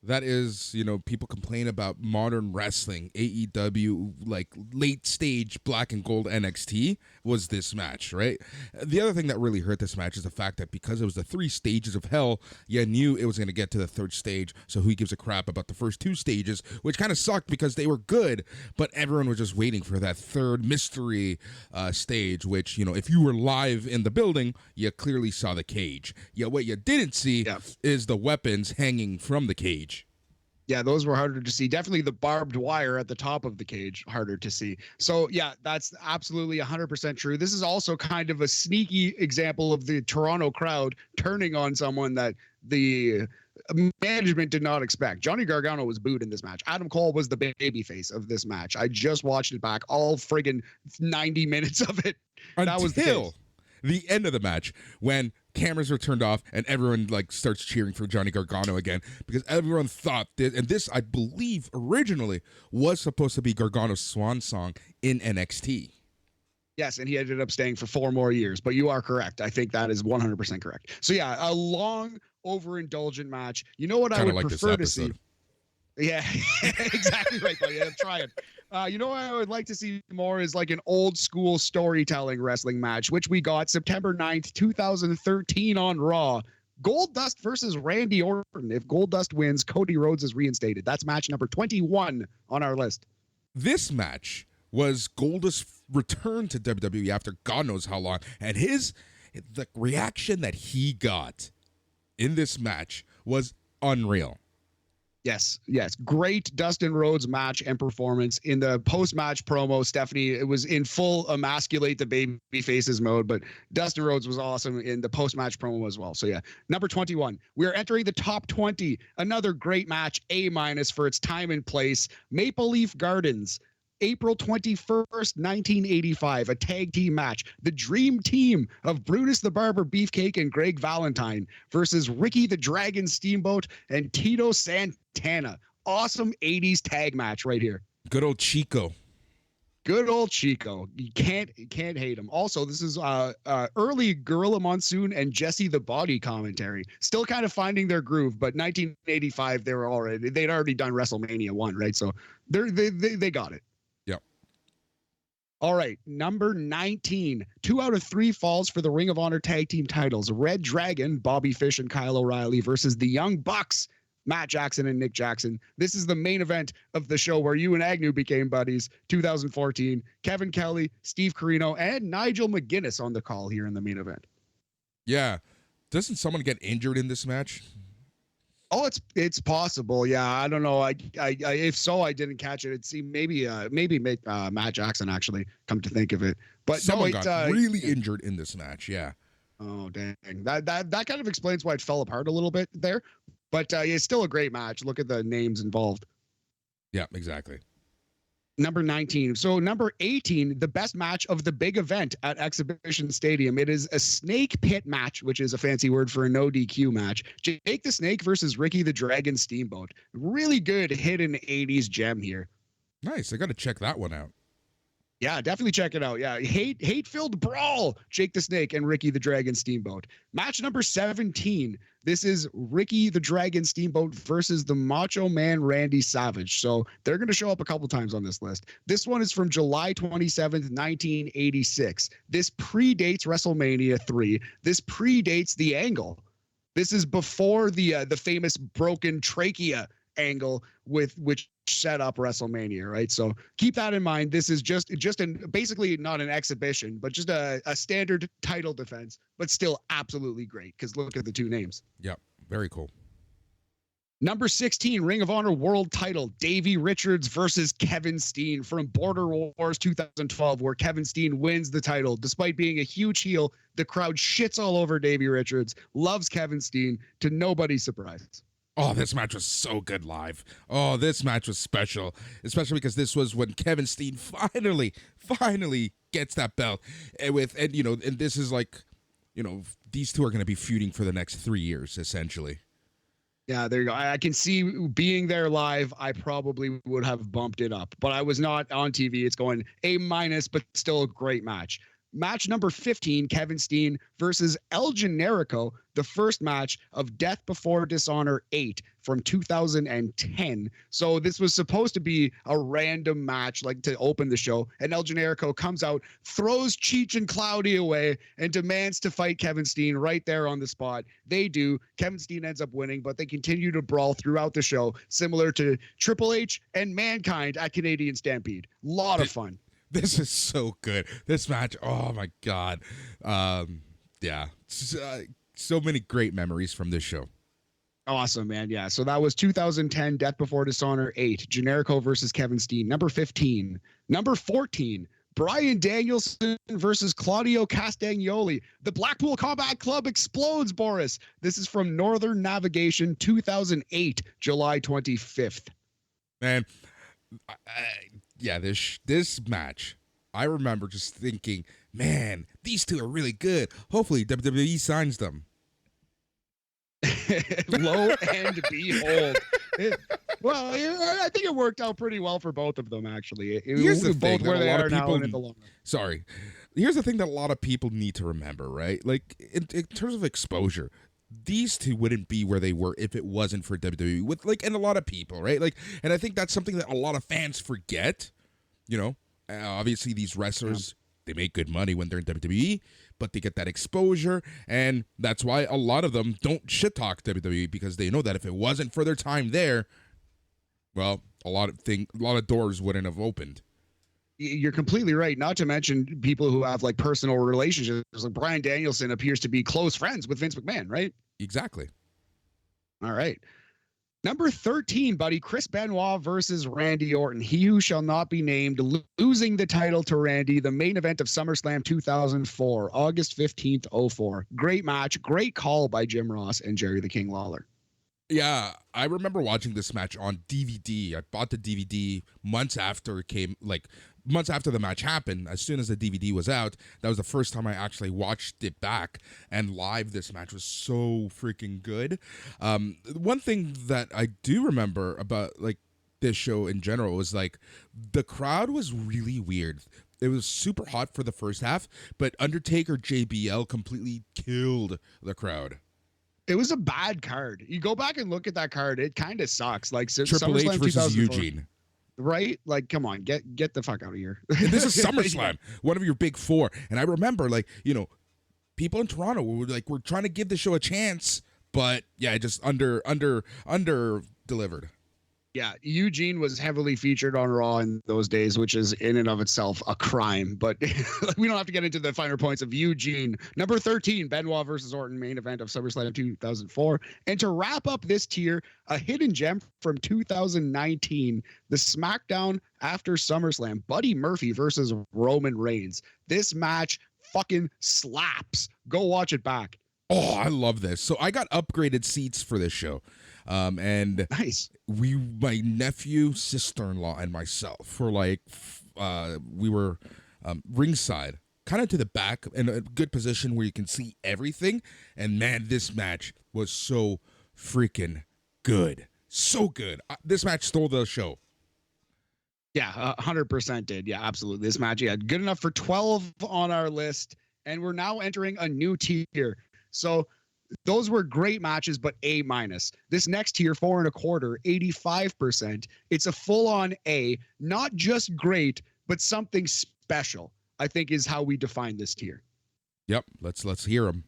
that is, people complain about modern wrestling, AEW, like late stage black and gold NXT, was this match, right? The other thing that really hurt this match is the fact that because it was the 3 stages of hell, you knew it was going to get to the 3rd stage, so who gives a crap about the first 2 stages, which kind of sucked because they were good, but everyone was just waiting for that 3rd mystery stage, which, if you were live in the building, you clearly saw the cage. Yeah, what you didn't see is the weapons hanging from the cage. Yeah, those were harder to see. Definitely the barbed wire at the top of the cage, harder to see. So, yeah, that's absolutely 100% true. This is also kind of a sneaky example of the Toronto crowd turning on someone that the management did not expect. Johnny Gargano was booed in this match. Adam Cole was the babyface of this match. I just watched it back, all friggin' 90 minutes of it. That was the end of the match, when cameras were turned off and everyone starts cheering for Johnny Gargano again, because everyone thought this, and this I believe originally was supposed to be Gargano's swan song in NXT. Yes, and he ended up staying for 4 more years, but you are correct. I think that is 100% correct. So yeah, a long, overindulgent match. You know what I would prefer to see? Yeah, exactly right, buddy. I'm trying. You know what I would like to see more is like an old school storytelling wrestling match, which we got September 9th, 2013 on Raw. Goldust versus Randy Orton. If Goldust wins, Cody Rhodes is reinstated. That's match number 21 on our list. This match was Goldust's return to WWE after God knows how long, and the reaction that he got in this match was unreal. Yes. Great Dustin Rhodes match and performance. In the post-match promo, Stephanie, it was in full emasculate the baby faces mode, but Dustin Rhodes was awesome in the post-match promo as well. So yeah, number 21. We are entering the top 20. Another great match, A- for its time and place. Maple Leaf Gardens. April 21st, 1985, a tag team match. The dream team of Brutus the Barber Beefcake and Greg Valentine versus Ricky the Dragon Steamboat and Tito Santana. Awesome 80s tag match right here. Good old Chico. You can't hate him. Also, this is early Gorilla Monsoon and Jesse the Body commentary. Still kind of finding their groove, but 1985 they'd already done WrestleMania 1, right? So they got it. All right, number 19. 2 out of 3 falls for the Ring of Honor tag team titles. Red Dragon, Bobby Fish and Kyle O'Reilly versus the Young Bucks, Matt Jackson and Nick Jackson. This is the main event of the show where you and Agnew became buddies. 2014. Kevin Kelly, Steve Corino, and Nigel McGuinness on the call here in the main event. Yeah. Doesn't someone get injured in this match? Oh, it's possible. Yeah, I don't know. I if so, I didn't catch it. It seemed maybe Matt Jackson actually, come to think of it. But someone got really injured in this match. Yeah. Oh dang, that kind of explains why it fell apart a little bit there. But it's still a great match. Look at the names involved. Yeah, exactly. Number 19. So number 18, the best match of the big event at Exhibition Stadium. It is a snake pit match, which is a fancy word for a no DQ match. Jake the Snake versus Ricky the Dragon Steamboat. Really good hidden 80s gem here. Nice. I got to check that one out. Yeah, definitely check it out. Yeah, hate-filled brawl, Jake the Snake and Ricky the Dragon Steamboat. Match number 17. This is Ricky the Dragon Steamboat versus the Macho Man Randy Savage. So they're going to show up a couple times on this list. This one is from July 27th, 1986. This predates WrestleMania 3. This predates the Angle. This is before the famous broken trachea angle with which set up WrestleMania, right? So keep that in mind. This is just basically not an exhibition, but just a standard title defense, but still absolutely great because look at the two names. Yep, very cool. Number 16, Ring of Honor World Title, Davey Richards versus Kevin Steen from Border Wars 2012, where Kevin Steen wins the title. Despite being a huge heel, the crowd shits all over Davey Richards, loves Kevin Steen to nobody's surprise. Oh, this match was so good live. Oh, this match was special, especially because this was when Kevin Steen finally gets that belt. And this is like, these two are going to be feuding for the next 3 years, essentially. Yeah, there you go. I can see being there live, I probably would have bumped it up, but I was not on TV. It's going A-, but still a great match. Match number 15, Kevin Steen versus El Generico, the first match of Death Before Dishonor 8 from 2010. So this was supposed to be a random match, like to open the show. And El Generico comes out, throws Cheech and Cloudy away, and demands to fight Kevin Steen right there on the spot. They do. Kevin Steen ends up winning, but they continue to brawl throughout the show, similar to Triple H and Mankind at Canadian Stampede. Lot of fun. This is so good. This match, oh my God. Yeah. So many great memories from this show. Awesome, man. Yeah. So that was 2010 Death Before Dishonor 8, Generico versus Kevin Steen. Number 15. Number 14, Bryan Danielson versus Claudio Castagnoli. The Blackpool Combat Club explodes, Boris. This is from Northern Navigation 2008, July 25th. Man, yeah, this match, I remember just thinking, man, these two are really good. Hopefully WWE signs them. Lo and behold. I think it worked out pretty well for both of them, actually. Here's the thing where that they a lot are of now people, and in the long run. Sorry. Here's the thing that a lot of people need to remember, right? Like, in terms of exposure, these two wouldn't be where they were if it wasn't for WWE, and a lot of people, right? Like, and I think that's something that a lot of fans forget. Obviously these wrestlers, they make good money when they're in WWE, but they get that exposure, and that's why a lot of them don't shit talk WWE, because they know that if it wasn't for their time there, well, a lot of doors wouldn't have opened. You're completely right. Not to mention people who have like personal relationships. Like Bryan Danielson appears to be close friends with Vince McMahon, right? Exactly. All right. Number 13, buddy, Chris Benoit versus Randy Orton. He who shall not be named, losing the title to Randy, the main event of SummerSlam 2004, August 15th, 04. Great match, great call by Jim Ross and Jerry the King Lawler. Yeah, I remember watching this match on DVD. I bought the DVD months after it came, like months after the match happened. As soon as the DVD was out, that was the first time I actually watched it back. And live, this match was so freaking good. One thing that I do remember about like this show in general was like the crowd was really weird. It was super hot for the first half, but Undertaker JBL completely killed the crowd. It was a bad card. You go back and look at that card. It kind of sucks. Like Triple H versus Eugene. Right? Like, come on, get the fuck out of here. This is SummerSlam, one of your big four. And I remember, like, you know, people in Toronto were like, we're trying to give the show a chance, but yeah, it just under delivered. Yeah, Eugene was heavily featured on Raw in those days, which is in and of itself a crime. But we don't have to get into the finer points of Eugene. Number 13, Benoit versus Orton, main event of SummerSlam 2004. And to wrap up this tier, a hidden gem from 2019, the SmackDown after SummerSlam, Buddy Murphy versus Roman Reigns. This match fucking slaps. Go watch it back. Oh, I love this. So I got upgraded seats for this show. And nice. My nephew, sister-in-law, and myself were like, we were ringside, kind of to the back in a good position where you can see everything. And man, this match was so freaking good. So good. This match stole the show. Yeah, 100% did. Yeah, absolutely. This match, yeah, good enough for 12 on our list. And we're now entering a new tier. So those were great matches, but A-. This next tier, 4.25, 85%. It's a full-on A, not just great, but something special, I think is how we define this tier. Yep, let's hear them.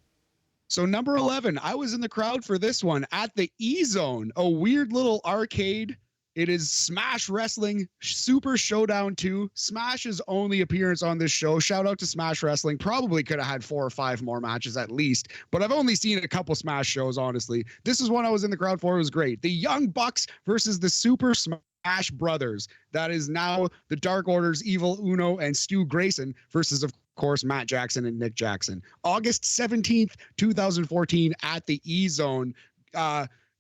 So number 11, I was in the crowd for this one at the E-Zone, a weird little arcade. It is Smash Wrestling Super Showdown 2. Smash's only appearance on this show. Shout out to Smash Wrestling. Probably could have had 4 or 5 more matches at least, but I've only seen a couple Smash shows, honestly. This is one I was in the crowd for. It was great. The Young Bucks versus the Super Smash Brothers. That is now the Dark Order's Evil Uno and Stu Grayson versus, of course, Matt Jackson and Nick Jackson. August 17th, 2014 at the E-Zone.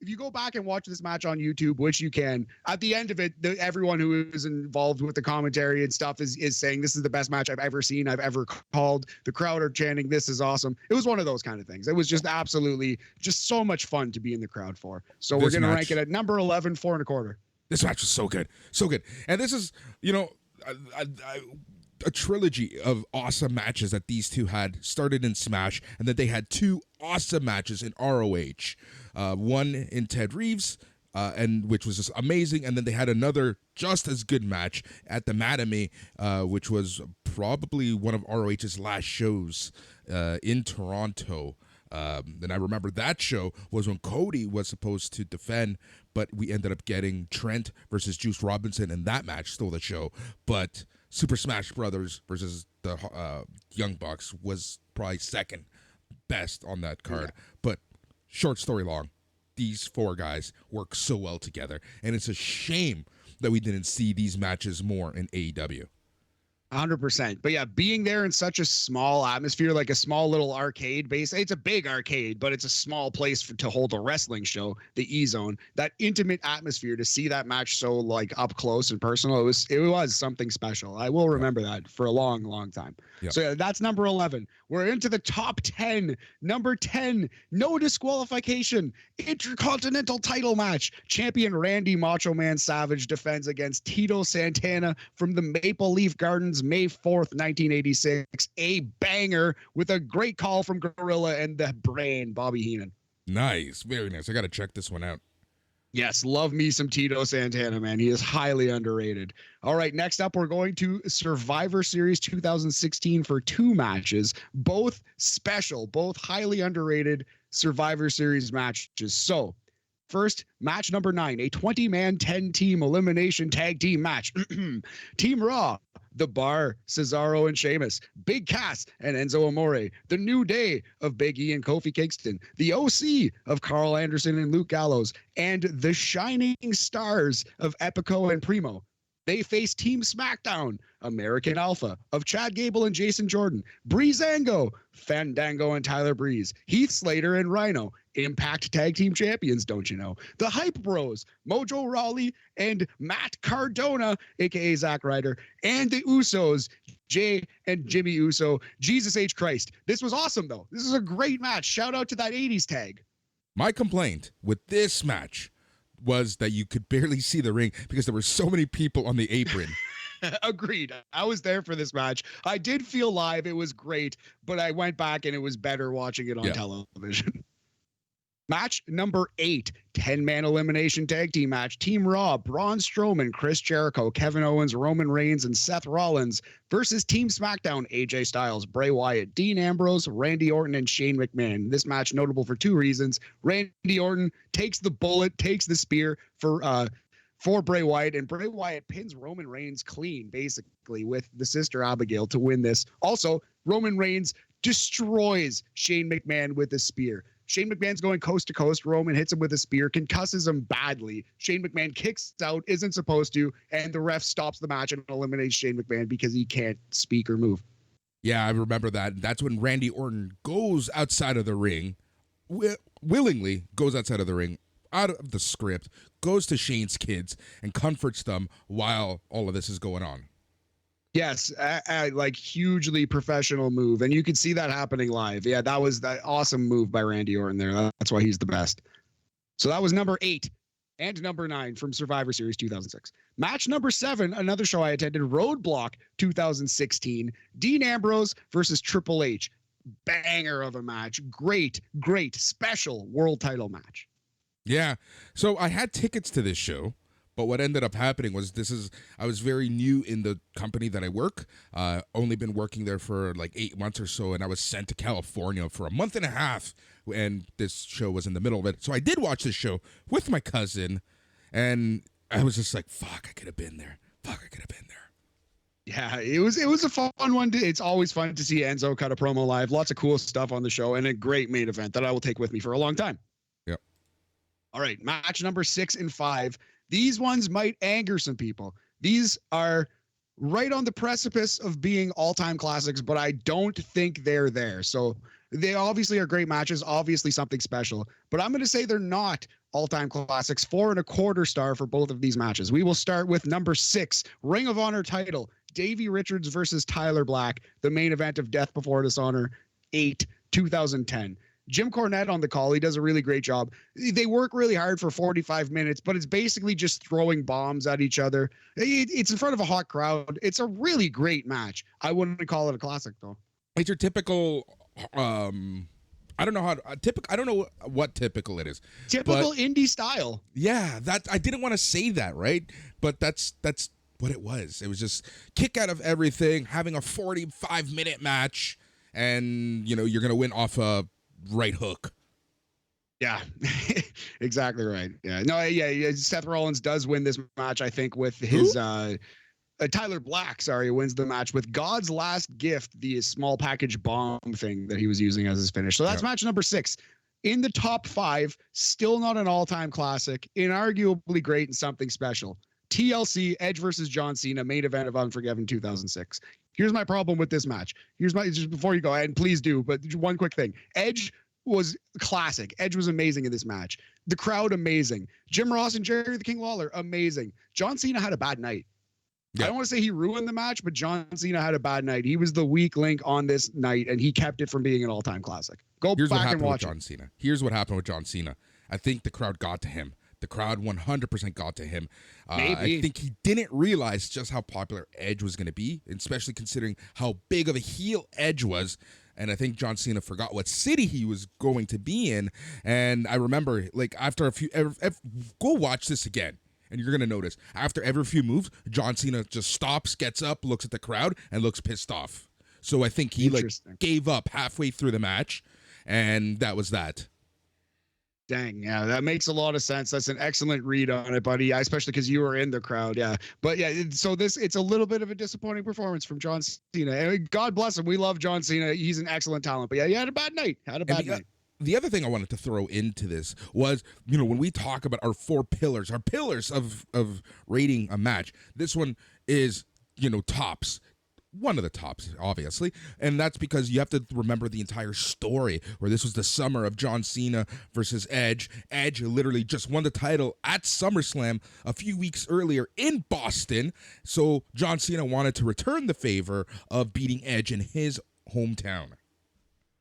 If you go back and watch this match on YouTube, which you can, at the end of it, everyone who is involved with the commentary and stuff is saying this is the best match I've ever seen, I've ever called. The crowd are chanting, this is awesome. It was one of those kind of things. It was just absolutely just so much fun to be in the crowd for. So we're going to rank it at number 11, 4.25. This match was so good. So good. And this is, you know, a trilogy of awesome matches that these two had started in Smash, and then they had 2 awesome matches in ROH. One in Ted Reeves, and which was just amazing, and then they had another just as good match at the Mattamy, which was probably one of ROH's last shows in Toronto. And I remember that show was when Cody was supposed to defend, but we ended up getting Trent versus Juice Robinson, and that match stole the show. But Super Smash Brothers versus the Young Bucks was probably second best on that card. Yeah. But short story long, these 4 guys work so well together, and it's a shame that we didn't see these matches more in AEW. 100%. But yeah, being there in such a small atmosphere, like a small little arcade base, it's a big arcade, but it's a small place to hold a wrestling show, the E-Zone, that intimate atmosphere, to see that match so like up close and personal, it was something special. I will remember that for a long, long time. Yep. So yeah, that's number 11. We're into the top 10. Number 10, no disqualification, Intercontinental title match. Champion Randy Macho Man Savage defends against Tito Santana from the Maple Leaf Gardens, May 4th, 1986. A banger with a great call from Gorilla and the Brain, Bobby Heenan. Nice. Very nice. I got to check this one out. Yes, love me some Tito Santana, man. He is highly underrated. All right, next up, we're going to Survivor Series 2016 for 2 matches, both special, both highly underrated Survivor Series matches. So, first, match number 9, a 20-man, 10-team elimination tag team match. Team Raw The Bar, Cesaro and Sheamus, Big Cass and Enzo Amore, The New Day of Big E and Kofi Kingston, the OC of Carl Anderson and Luke Gallows, and the Shining Stars of Epico and Primo. They face Team SmackDown, American Alpha of Chad Gable and Jason Jordan, Breezango, Fandango and Tyler Breeze, Heath Slater and Rhino, Impact Tag Team Champions, don't you know? The Hype Bros, Mojo Rawley and Matt Cardona, aka Zack Ryder, and the Usos, Jay and Jimmy Uso. Jesus H. Christ. This was awesome, though. This is a great match. Shout out to that 80s tag. My complaint with this match was that you could barely see the ring because there were so many people on the apron. Agreed. I was there for this match. I did feel live. It was great, but I went back and it was better watching it on television. Match number 8, 10-man elimination tag team match. Team Raw, Braun Strowman, Chris Jericho, Kevin Owens, Roman Reigns, and Seth Rollins versus Team SmackDown, AJ Styles, Bray Wyatt, Dean Ambrose, Randy Orton, and Shane McMahon. This match notable for 2 reasons. Randy Orton takes the bullet, takes the spear for Bray Wyatt, and Bray Wyatt pins Roman Reigns clean, basically, with the sister Abigail to win this. Also, Roman Reigns destroys Shane McMahon with a spear. Shane McMahon's going coast to coast. Roman hits him with a spear, concusses him badly. Shane McMahon kicks out, isn't supposed to, and the ref stops the match and eliminates Shane McMahon because he can't speak or move. Yeah, I remember that. That's when Randy Orton goes outside of the ring, willingly goes outside of the ring, out of the script, goes to Shane's kids and comforts them while all of this is going on. Yes, like hugely professional move. And you could see that happening live. Yeah, that was that awesome move by Randy Orton there. That's why he's the best. So that was number 8 and number 9 from Survivor Series 2006. Match number 7, another show I attended, Roadblock 2016. Dean Ambrose versus Triple H. Banger of a match. Great, great special world title match. Yeah. So I had tickets to this show. But what ended up happening was I was very new in the company that I work. Only been working there for like 8 months or so, and I was sent to California for a month and a half, and this show was in the middle of it. So I did watch this show with my cousin, and I was just like, fuck, I could have been there. Fuck, I could have been there. Yeah, it was a fun one. It's always fun to see Enzo cut a promo live. Lots of cool stuff on the show, and a great main event that I will take with me for a long time. Yep. All right, match number 6 and 5. These ones might anger some people. These are right on the precipice of being all-time classics, but I don't think they're there. So they obviously are great matches, obviously something special, but I'm going to say they're not all-time classics. 4.25 star for both of these matches. We will start with number 6, Ring of Honor title, Davey Richards versus Tyler Black, the main event of Death Before Dishonor 8, 2010. Jim Cornette on the call. He does a really great job. They work really hard for 45 minutes, but it's basically just throwing bombs at each other. It's in front of a hot crowd. It's a really great match. I wouldn't call it a classic, though. It's your typical, I don't know what typical it is. Typical indie style. Yeah, that I didn't want to say that, right? But that's what it was. It was just kick out of everything, having a 45-minute match, and you're going to win off a right hook. Yeah, exactly right. Yeah, no, yeah. Seth Rollins does win this match, I think, with his Tyler Black. Sorry, wins the match with God's Last Gift, the small package bomb thing that he was using as his finish. So that's match number 6 in the top 5. Still not an all-time classic, inarguably great and something special. TLC Edge versus John Cena, main event of Unforgiven 2006. Here's my problem with this match. Just before you go, and please do, but one quick thing. Edge was classic. Edge was amazing in this match. The crowd, amazing. Jim Ross and Jerry the King Lawler, amazing. John Cena had a bad night. Yeah. I don't want to say he ruined the match, but John Cena had a bad night. He was the weak link on this night, and he kept it from being an all-time classic. Here's back and watch John Cena. Here's what happened with John Cena. I think the crowd got to him. The crowd 100% got to him. I think he didn't realize just how popular Edge was going to be, especially considering how big of a heel Edge was. And I think John Cena forgot what city he was going to be in. And I remember, like, after a few, go watch this again, and you're going to notice, after every few moves, John Cena just stops, gets up, looks at the crowd, and looks pissed off. So I think he, gave up halfway through the match, and that was that. Dang, yeah, that makes a lot of sense. That's an excellent read on it, buddy. Especially because you were in the crowd, yeah. But yeah, so it's a little bit of a disappointing performance from John Cena. And God bless him. We love John Cena. He's an excellent talent. But yeah, he had a bad night. Night. The other thing I wanted to throw into this was, when we talk about our pillars of rating a match, this one is, tops. One of the tops, obviously, and that's because you have to remember the entire story, where this was the summer of John Cena versus Edge. Edge literally just won the title at SummerSlam a few weeks earlier in Boston, so John Cena wanted to return the favor of beating Edge in his hometown.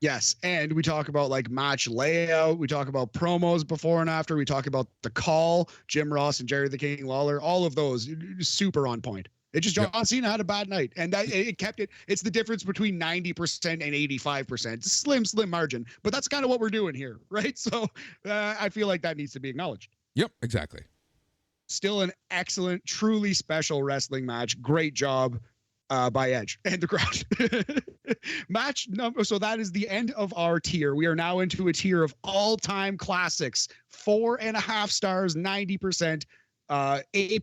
Yes, and we talk about like match layout. We talk about promos before and after. We talk about the call, Jim Ross and Jerry the King Lawler. All of those super on point. It just John Cena had a bad night, and that it kept it. It's the difference between 90% and 85%. Slim margin, but that's kind of what we're doing here, right? So I feel like that needs to be acknowledged. Yep, exactly. Still an excellent, truly special wrestling match. Great job by Edge and the crowd. Match number. So that is the end of our tier. We are now into a tier of all-time classics. 4.5 stars, 90%, A++.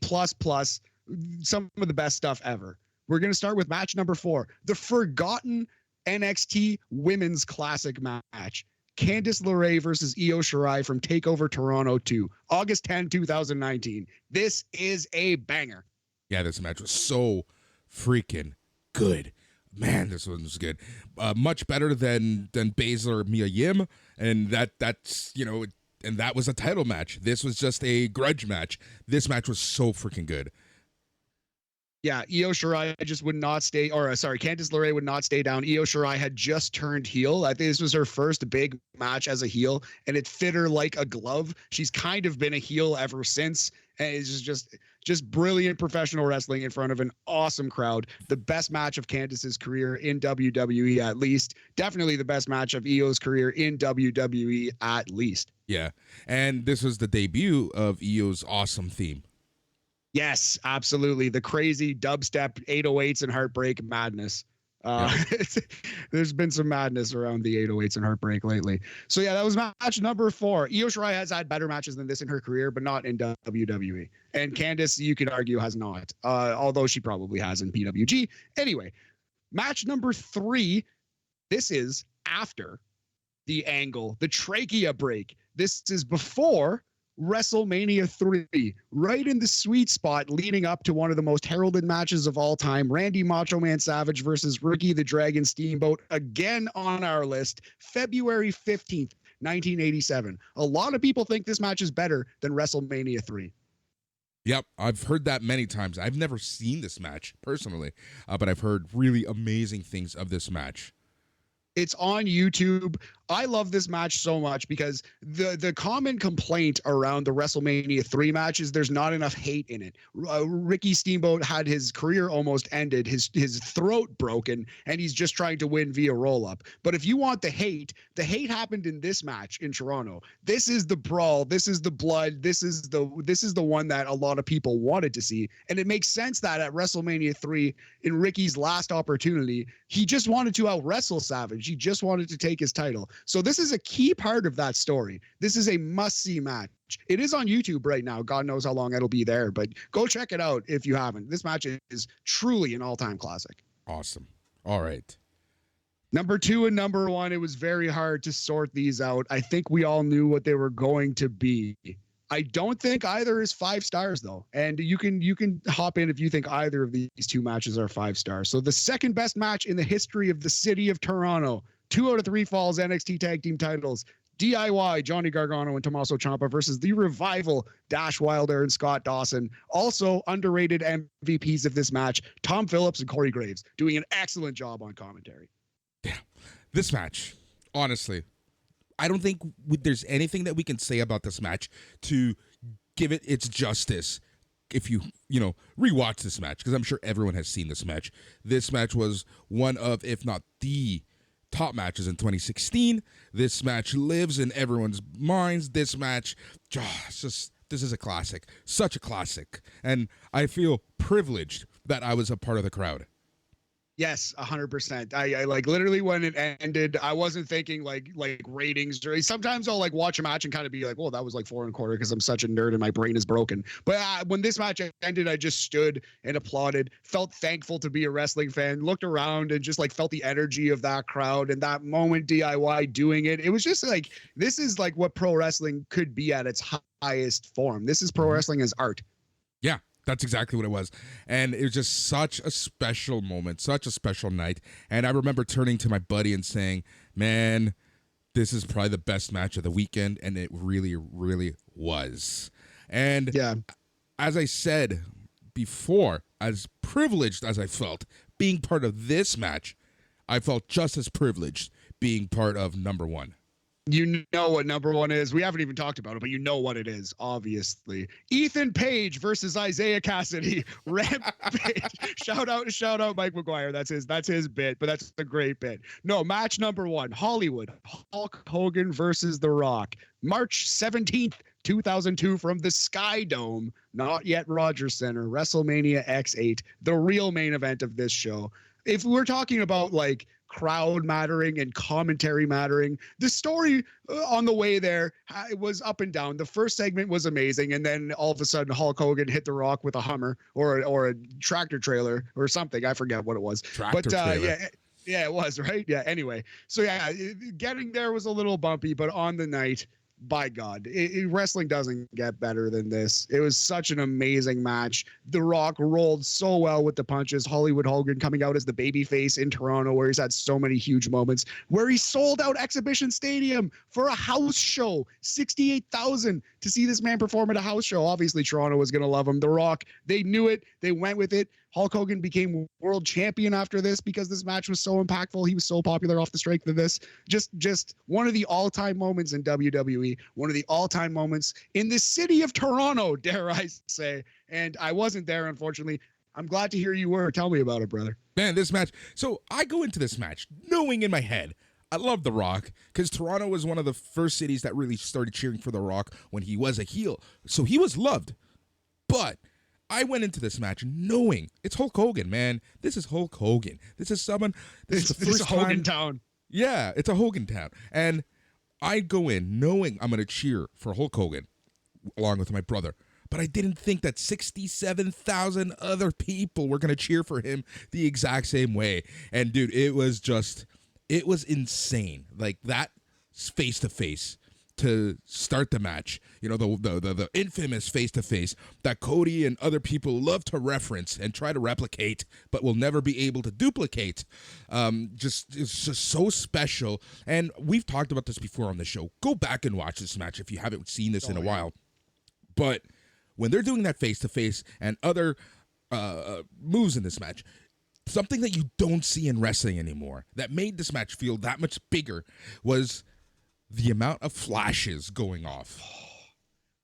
Some of the best stuff ever. We're going to start with match number 4, the forgotten NXT Women's Classic match. Candice LeRae versus Io Shirai from TakeOver Toronto 2, August 10, 2019. This is a banger. Yeah, this match was so freaking good. Man, this one was good. Much better than Baszler Mia Yim, and that's and that was a title match. This was just a grudge match. This match was so freaking good. Yeah, Io Shirai just would not stay, Candice LeRae would not stay down. Io Shirai had just turned heel. I think this was her first big match as a heel, and it fit her like a glove. She's kind of been a heel ever since, and it's just brilliant professional wrestling in front of an awesome crowd. The best match of Candice's career in WWE, at least. Definitely the best match of Io's career in WWE, at least. Yeah, and this was the debut of Io's awesome theme. Yes, absolutely. The crazy dubstep 808s and Heartbreak madness. There's been some madness around the 808s and Heartbreak lately. So yeah, that was match number 4. Io Shirai has had better matches than this in her career, but not in WWE. And Candice, you could argue, has not, although she probably has in PWG. Anyway, match number 3. This is after the angle, the trachea break. This is before WrestleMania 3, right in the sweet spot leading up to one of the most heralded matches of all time, Randy Macho Man Savage versus Ricky the Dragon Steamboat, again on our list, February 15th, 1987. A lot of people think this match is better than WrestleMania 3. Yep, I've heard that many times. I've never seen this match personally, but I've heard really amazing things of this match. It's on YouTube. I love this match so much because the common complaint around the WrestleMania 3 match is there's not enough hate in it. Ricky Steamboat had his career almost ended, his throat broken, and he's just trying to win via roll-up. But if you want the hate happened in this match in Toronto. This is the brawl. This is the blood. This is the one that a lot of people wanted to see. And it makes sense that at WrestleMania 3, in Ricky's last opportunity, he just wanted to out-wrestle Savage. He just wanted to take his title. So this is a key part of that story. This is a must-see match. It is on YouTube right now. God knows how long it'll be there, but go check it out if you haven't. This match is truly an all-time classic. Awesome. All right. Number 2 and number 1, it was very hard to sort these out. I think we all knew what they were going to be. I don't think either is 5 stars though. And you can hop in if you think either of these 2 matches are 5 stars. So the second best match in the history of the city of Toronto, 2 out of 3 falls NXT tag team titles. DIY, Johnny Gargano and Tommaso Ciampa versus the Revival, Dash Wilder and Scott Dawson. Also underrated MVPs of this match, Tom Phillips and Corey Graves, doing an excellent job on commentary. Yeah, this match, honestly, I don't think there's anything that we can say about this match to give it its justice. If you rewatch this match, because I'm sure everyone has seen this match. This match was one of, if not the top matches in 2016. This match lives in everyone's minds. This match, this is a classic, such a classic. And I feel privileged that I was a part of the crowd. Yes, 100%. I like literally when it ended, I wasn't thinking like ratings or sometimes I'll like watch a match and kind of be like, well, that was like 4.25 because I'm such a nerd and my brain is broken. But when this match ended, I just stood and applauded, felt thankful to be a wrestling fan, looked around and just like felt the energy of that crowd and that moment DIY doing it. It was just like, this is like what pro wrestling could be at its highest form. This is pro wrestling as art. Yeah. That's exactly what it was. And it was just such a special moment, such a special night. And I remember turning to my buddy and saying, man, this is probably the best match of the weekend. And it really, really was. And as I said before, as privileged as I felt being part of this match, I felt just as privileged being part of number one. You know what number one is. We haven't even talked about it, but you know what it is, obviously. Ethan Page versus Isaiah Cassidy. Rampage. Shout out Mike McGuire. That's his bit, but that's a great bit. No, match number one, Hollywood. Hulk Hogan versus The Rock. March 17th, 2002 from the Sky Dome, not yet Rogers Center, WrestleMania X8, the real main event of this show. If we're talking about like crowd mattering and commentary mattering, the story on the way there, it was up and down. The first segment was amazing, and then all of a sudden Hulk Hogan hit The Rock with a Hummer or a tractor trailer or something. I forget what it was. Yeah, it was, right? Yeah, anyway. So yeah, getting there was a little bumpy, but on the night, by God, wrestling doesn't get better than this. It was such an amazing match. The Rock rolled so well with the punches. Hollywood Hogan coming out as the babyface in Toronto, where he's had so many huge moments, where he sold out Exhibition Stadium for a house show, 68,000 to see this man perform at a house show. Obviously, Toronto was going to love him. The Rock, they knew it. They went with it. Hulk Hogan became world champion after this because this match was so impactful. He was so popular off the strength of this. Just one of the all-time moments in WWE, one of the all-time moments in the city of Toronto, dare I say. And I wasn't there, unfortunately. I'm glad to hear you were. Tell me about it, brother. Man, this match. So I go into this match knowing in my head, I love The Rock because Toronto was one of the first cities that really started cheering for The Rock when he was a heel. So he was loved. But I went into this match knowing it's Hulk Hogan, man. This is Hulk Hogan. This is someone. This is the first Hogan town. Yeah, it's a Hogan town. And I go in knowing I'm going to cheer for Hulk Hogan along with my brother. But I didn't think that 67,000 other people were going to cheer for him the exact same way. And dude, it was insane. Like that face-to-face to start the match, you know, the infamous face-to-face that Cody and other people love to reference and try to replicate, but will never be able to duplicate. It's just so special. And we've talked about this before on the show. Go back and watch this match if you haven't seen this in a while. But when they're doing that face-to-face and other moves in this match, something that you don't see in wrestling anymore that made this match feel that much bigger was the amount of flashes going off.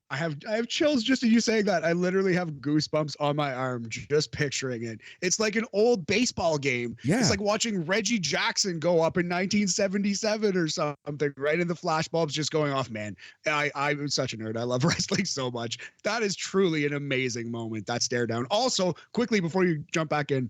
I have chills just at you saying that. I literally have goosebumps on my arm just picturing it. It's like an old baseball game. Yeah. It's like watching Reggie Jackson go up in 1977 or something, right? And the flash bulbs just going off, man. I'm such a nerd. I love wrestling so much. That is truly an amazing moment, that stare down. Also, quickly before you jump back in,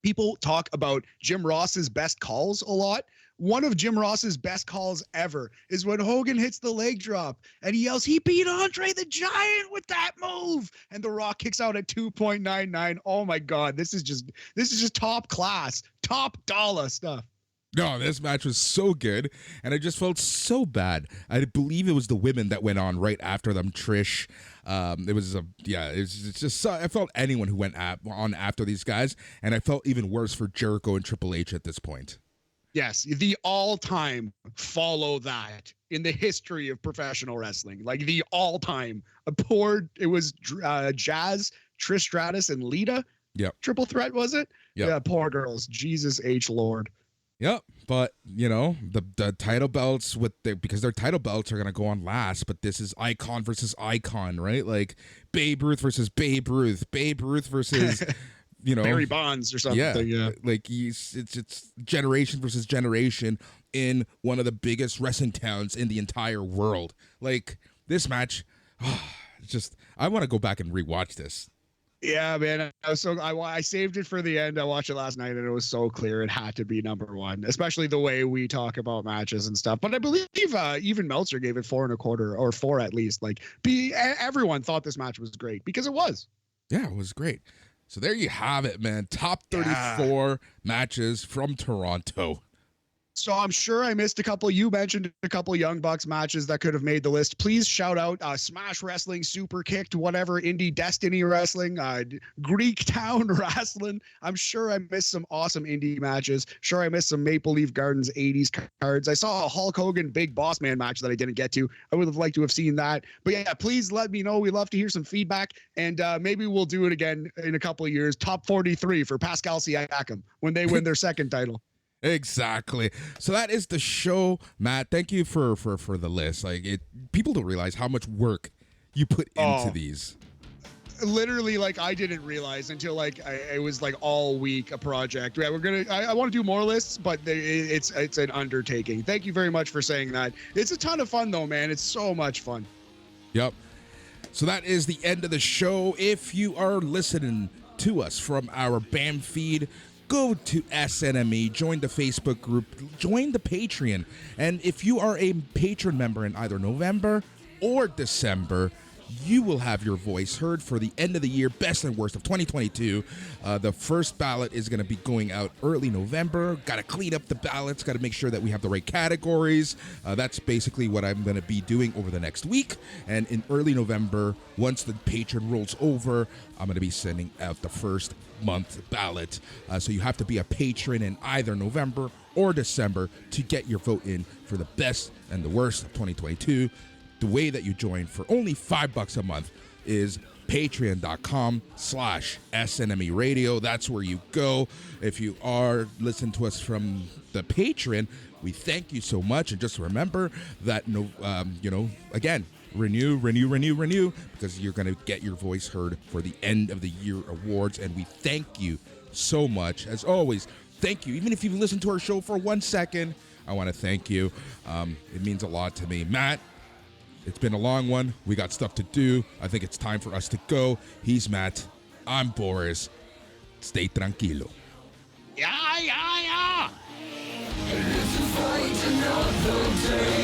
people talk about Jim Ross's best calls a lot. One of Jim Ross's best calls ever is when Hogan hits the leg drop and he yells, "He beat Andre the Giant with that move." And The Rock kicks out at 2.99. Oh my God. This is just top class, top dollar stuff. No, this match was so good, and I just felt so bad. I believe it was the women that went on right after them. Trish, it's just so, I felt anyone who went on after these guys, and I felt even worse for Jericho and Triple H at this point. Yes, the all-time follow that in the history of professional wrestling, like the all-time. It was Jazz, Trish Stratus, and Lita. Yep. Triple threat, was it? Yep. Yeah, poor girls. Jesus H. Lord. Yep, but you know the title belts because their title belts are gonna go on last. But this is icon versus icon, right? Like Babe Ruth versus Babe Ruth, Babe Ruth versus Barry Bonds or something. Yeah. Like it's generation versus generation in one of the biggest wrestling towns in the entire world. Like this match, I want to go back and rewatch this. Yeah, man. I saved it for the end. I watched it last night, and it was so clear it had to be number one, especially the way we talk about matches and stuff. But I believe even Meltzer gave it 4.25 or 4 at least. Like, everyone thought this match was great because it was. Yeah, it was great. So there you have it, man. Top 34 matches from Toronto. So I'm sure I missed a couple. You mentioned a couple Young Bucks matches that could have made the list. Please shout out Smash Wrestling, Super Kicked, whatever, Indie Destiny Wrestling, Greek Town Rasslin. I'm sure I missed some awesome indie matches. Sure, I missed some Maple Leaf Gardens 80s cards. I saw a Hulk Hogan Big Boss Man match that I didn't get to. I would have liked to have seen that. But yeah, please let me know. We'd love to hear some feedback. And maybe we'll do it again in a couple of years. Top 43 for Pascal Siakam when they win their second title. Exactly. So that is the show, Matt. Thank you for the list. Like, people don't realize how much work you put into these. Literally, like, I didn't realize until like it was like all week a project. Yeah, I want to do more lists, but it's an undertaking. Thank you very much for saying that. It's a ton of fun though, man. It's so much fun. Yep. So that is the end of the show. If you are listening to us from our BAM feed, go to SNME, join the Facebook group, join the Patreon. And if you are a patron member in either November or December, you will have your voice heard for the end of the year, best and worst of 2022. The first ballot is going to be going out early November. Got to clean up the ballots. Got to make sure that we have the right categories. That's basically what I'm going to be doing over the next week. And in early November, once the patron rolls over, I'm going to be sending out the first month ballot. So you have to be a patron in either November or December to get your vote in for the best and the worst of 2022. The way that you join for only $5 a month is patreon.com/SNME Radio. That's where you go. If you are listening to us from the Patreon, we thank you so much. And just remember that, again, renew, because you're going to get your voice heard for the end of the year awards. And we thank you so much. As always, thank you. Even if you've listened to our show for 1 second, I want to thank you. It means a lot to me. Matt, it's been a long one. We got stuff to do. I think it's time for us to go. He's Matt. I'm Boris. Stay tranquilo. Yeah. This is fight another day.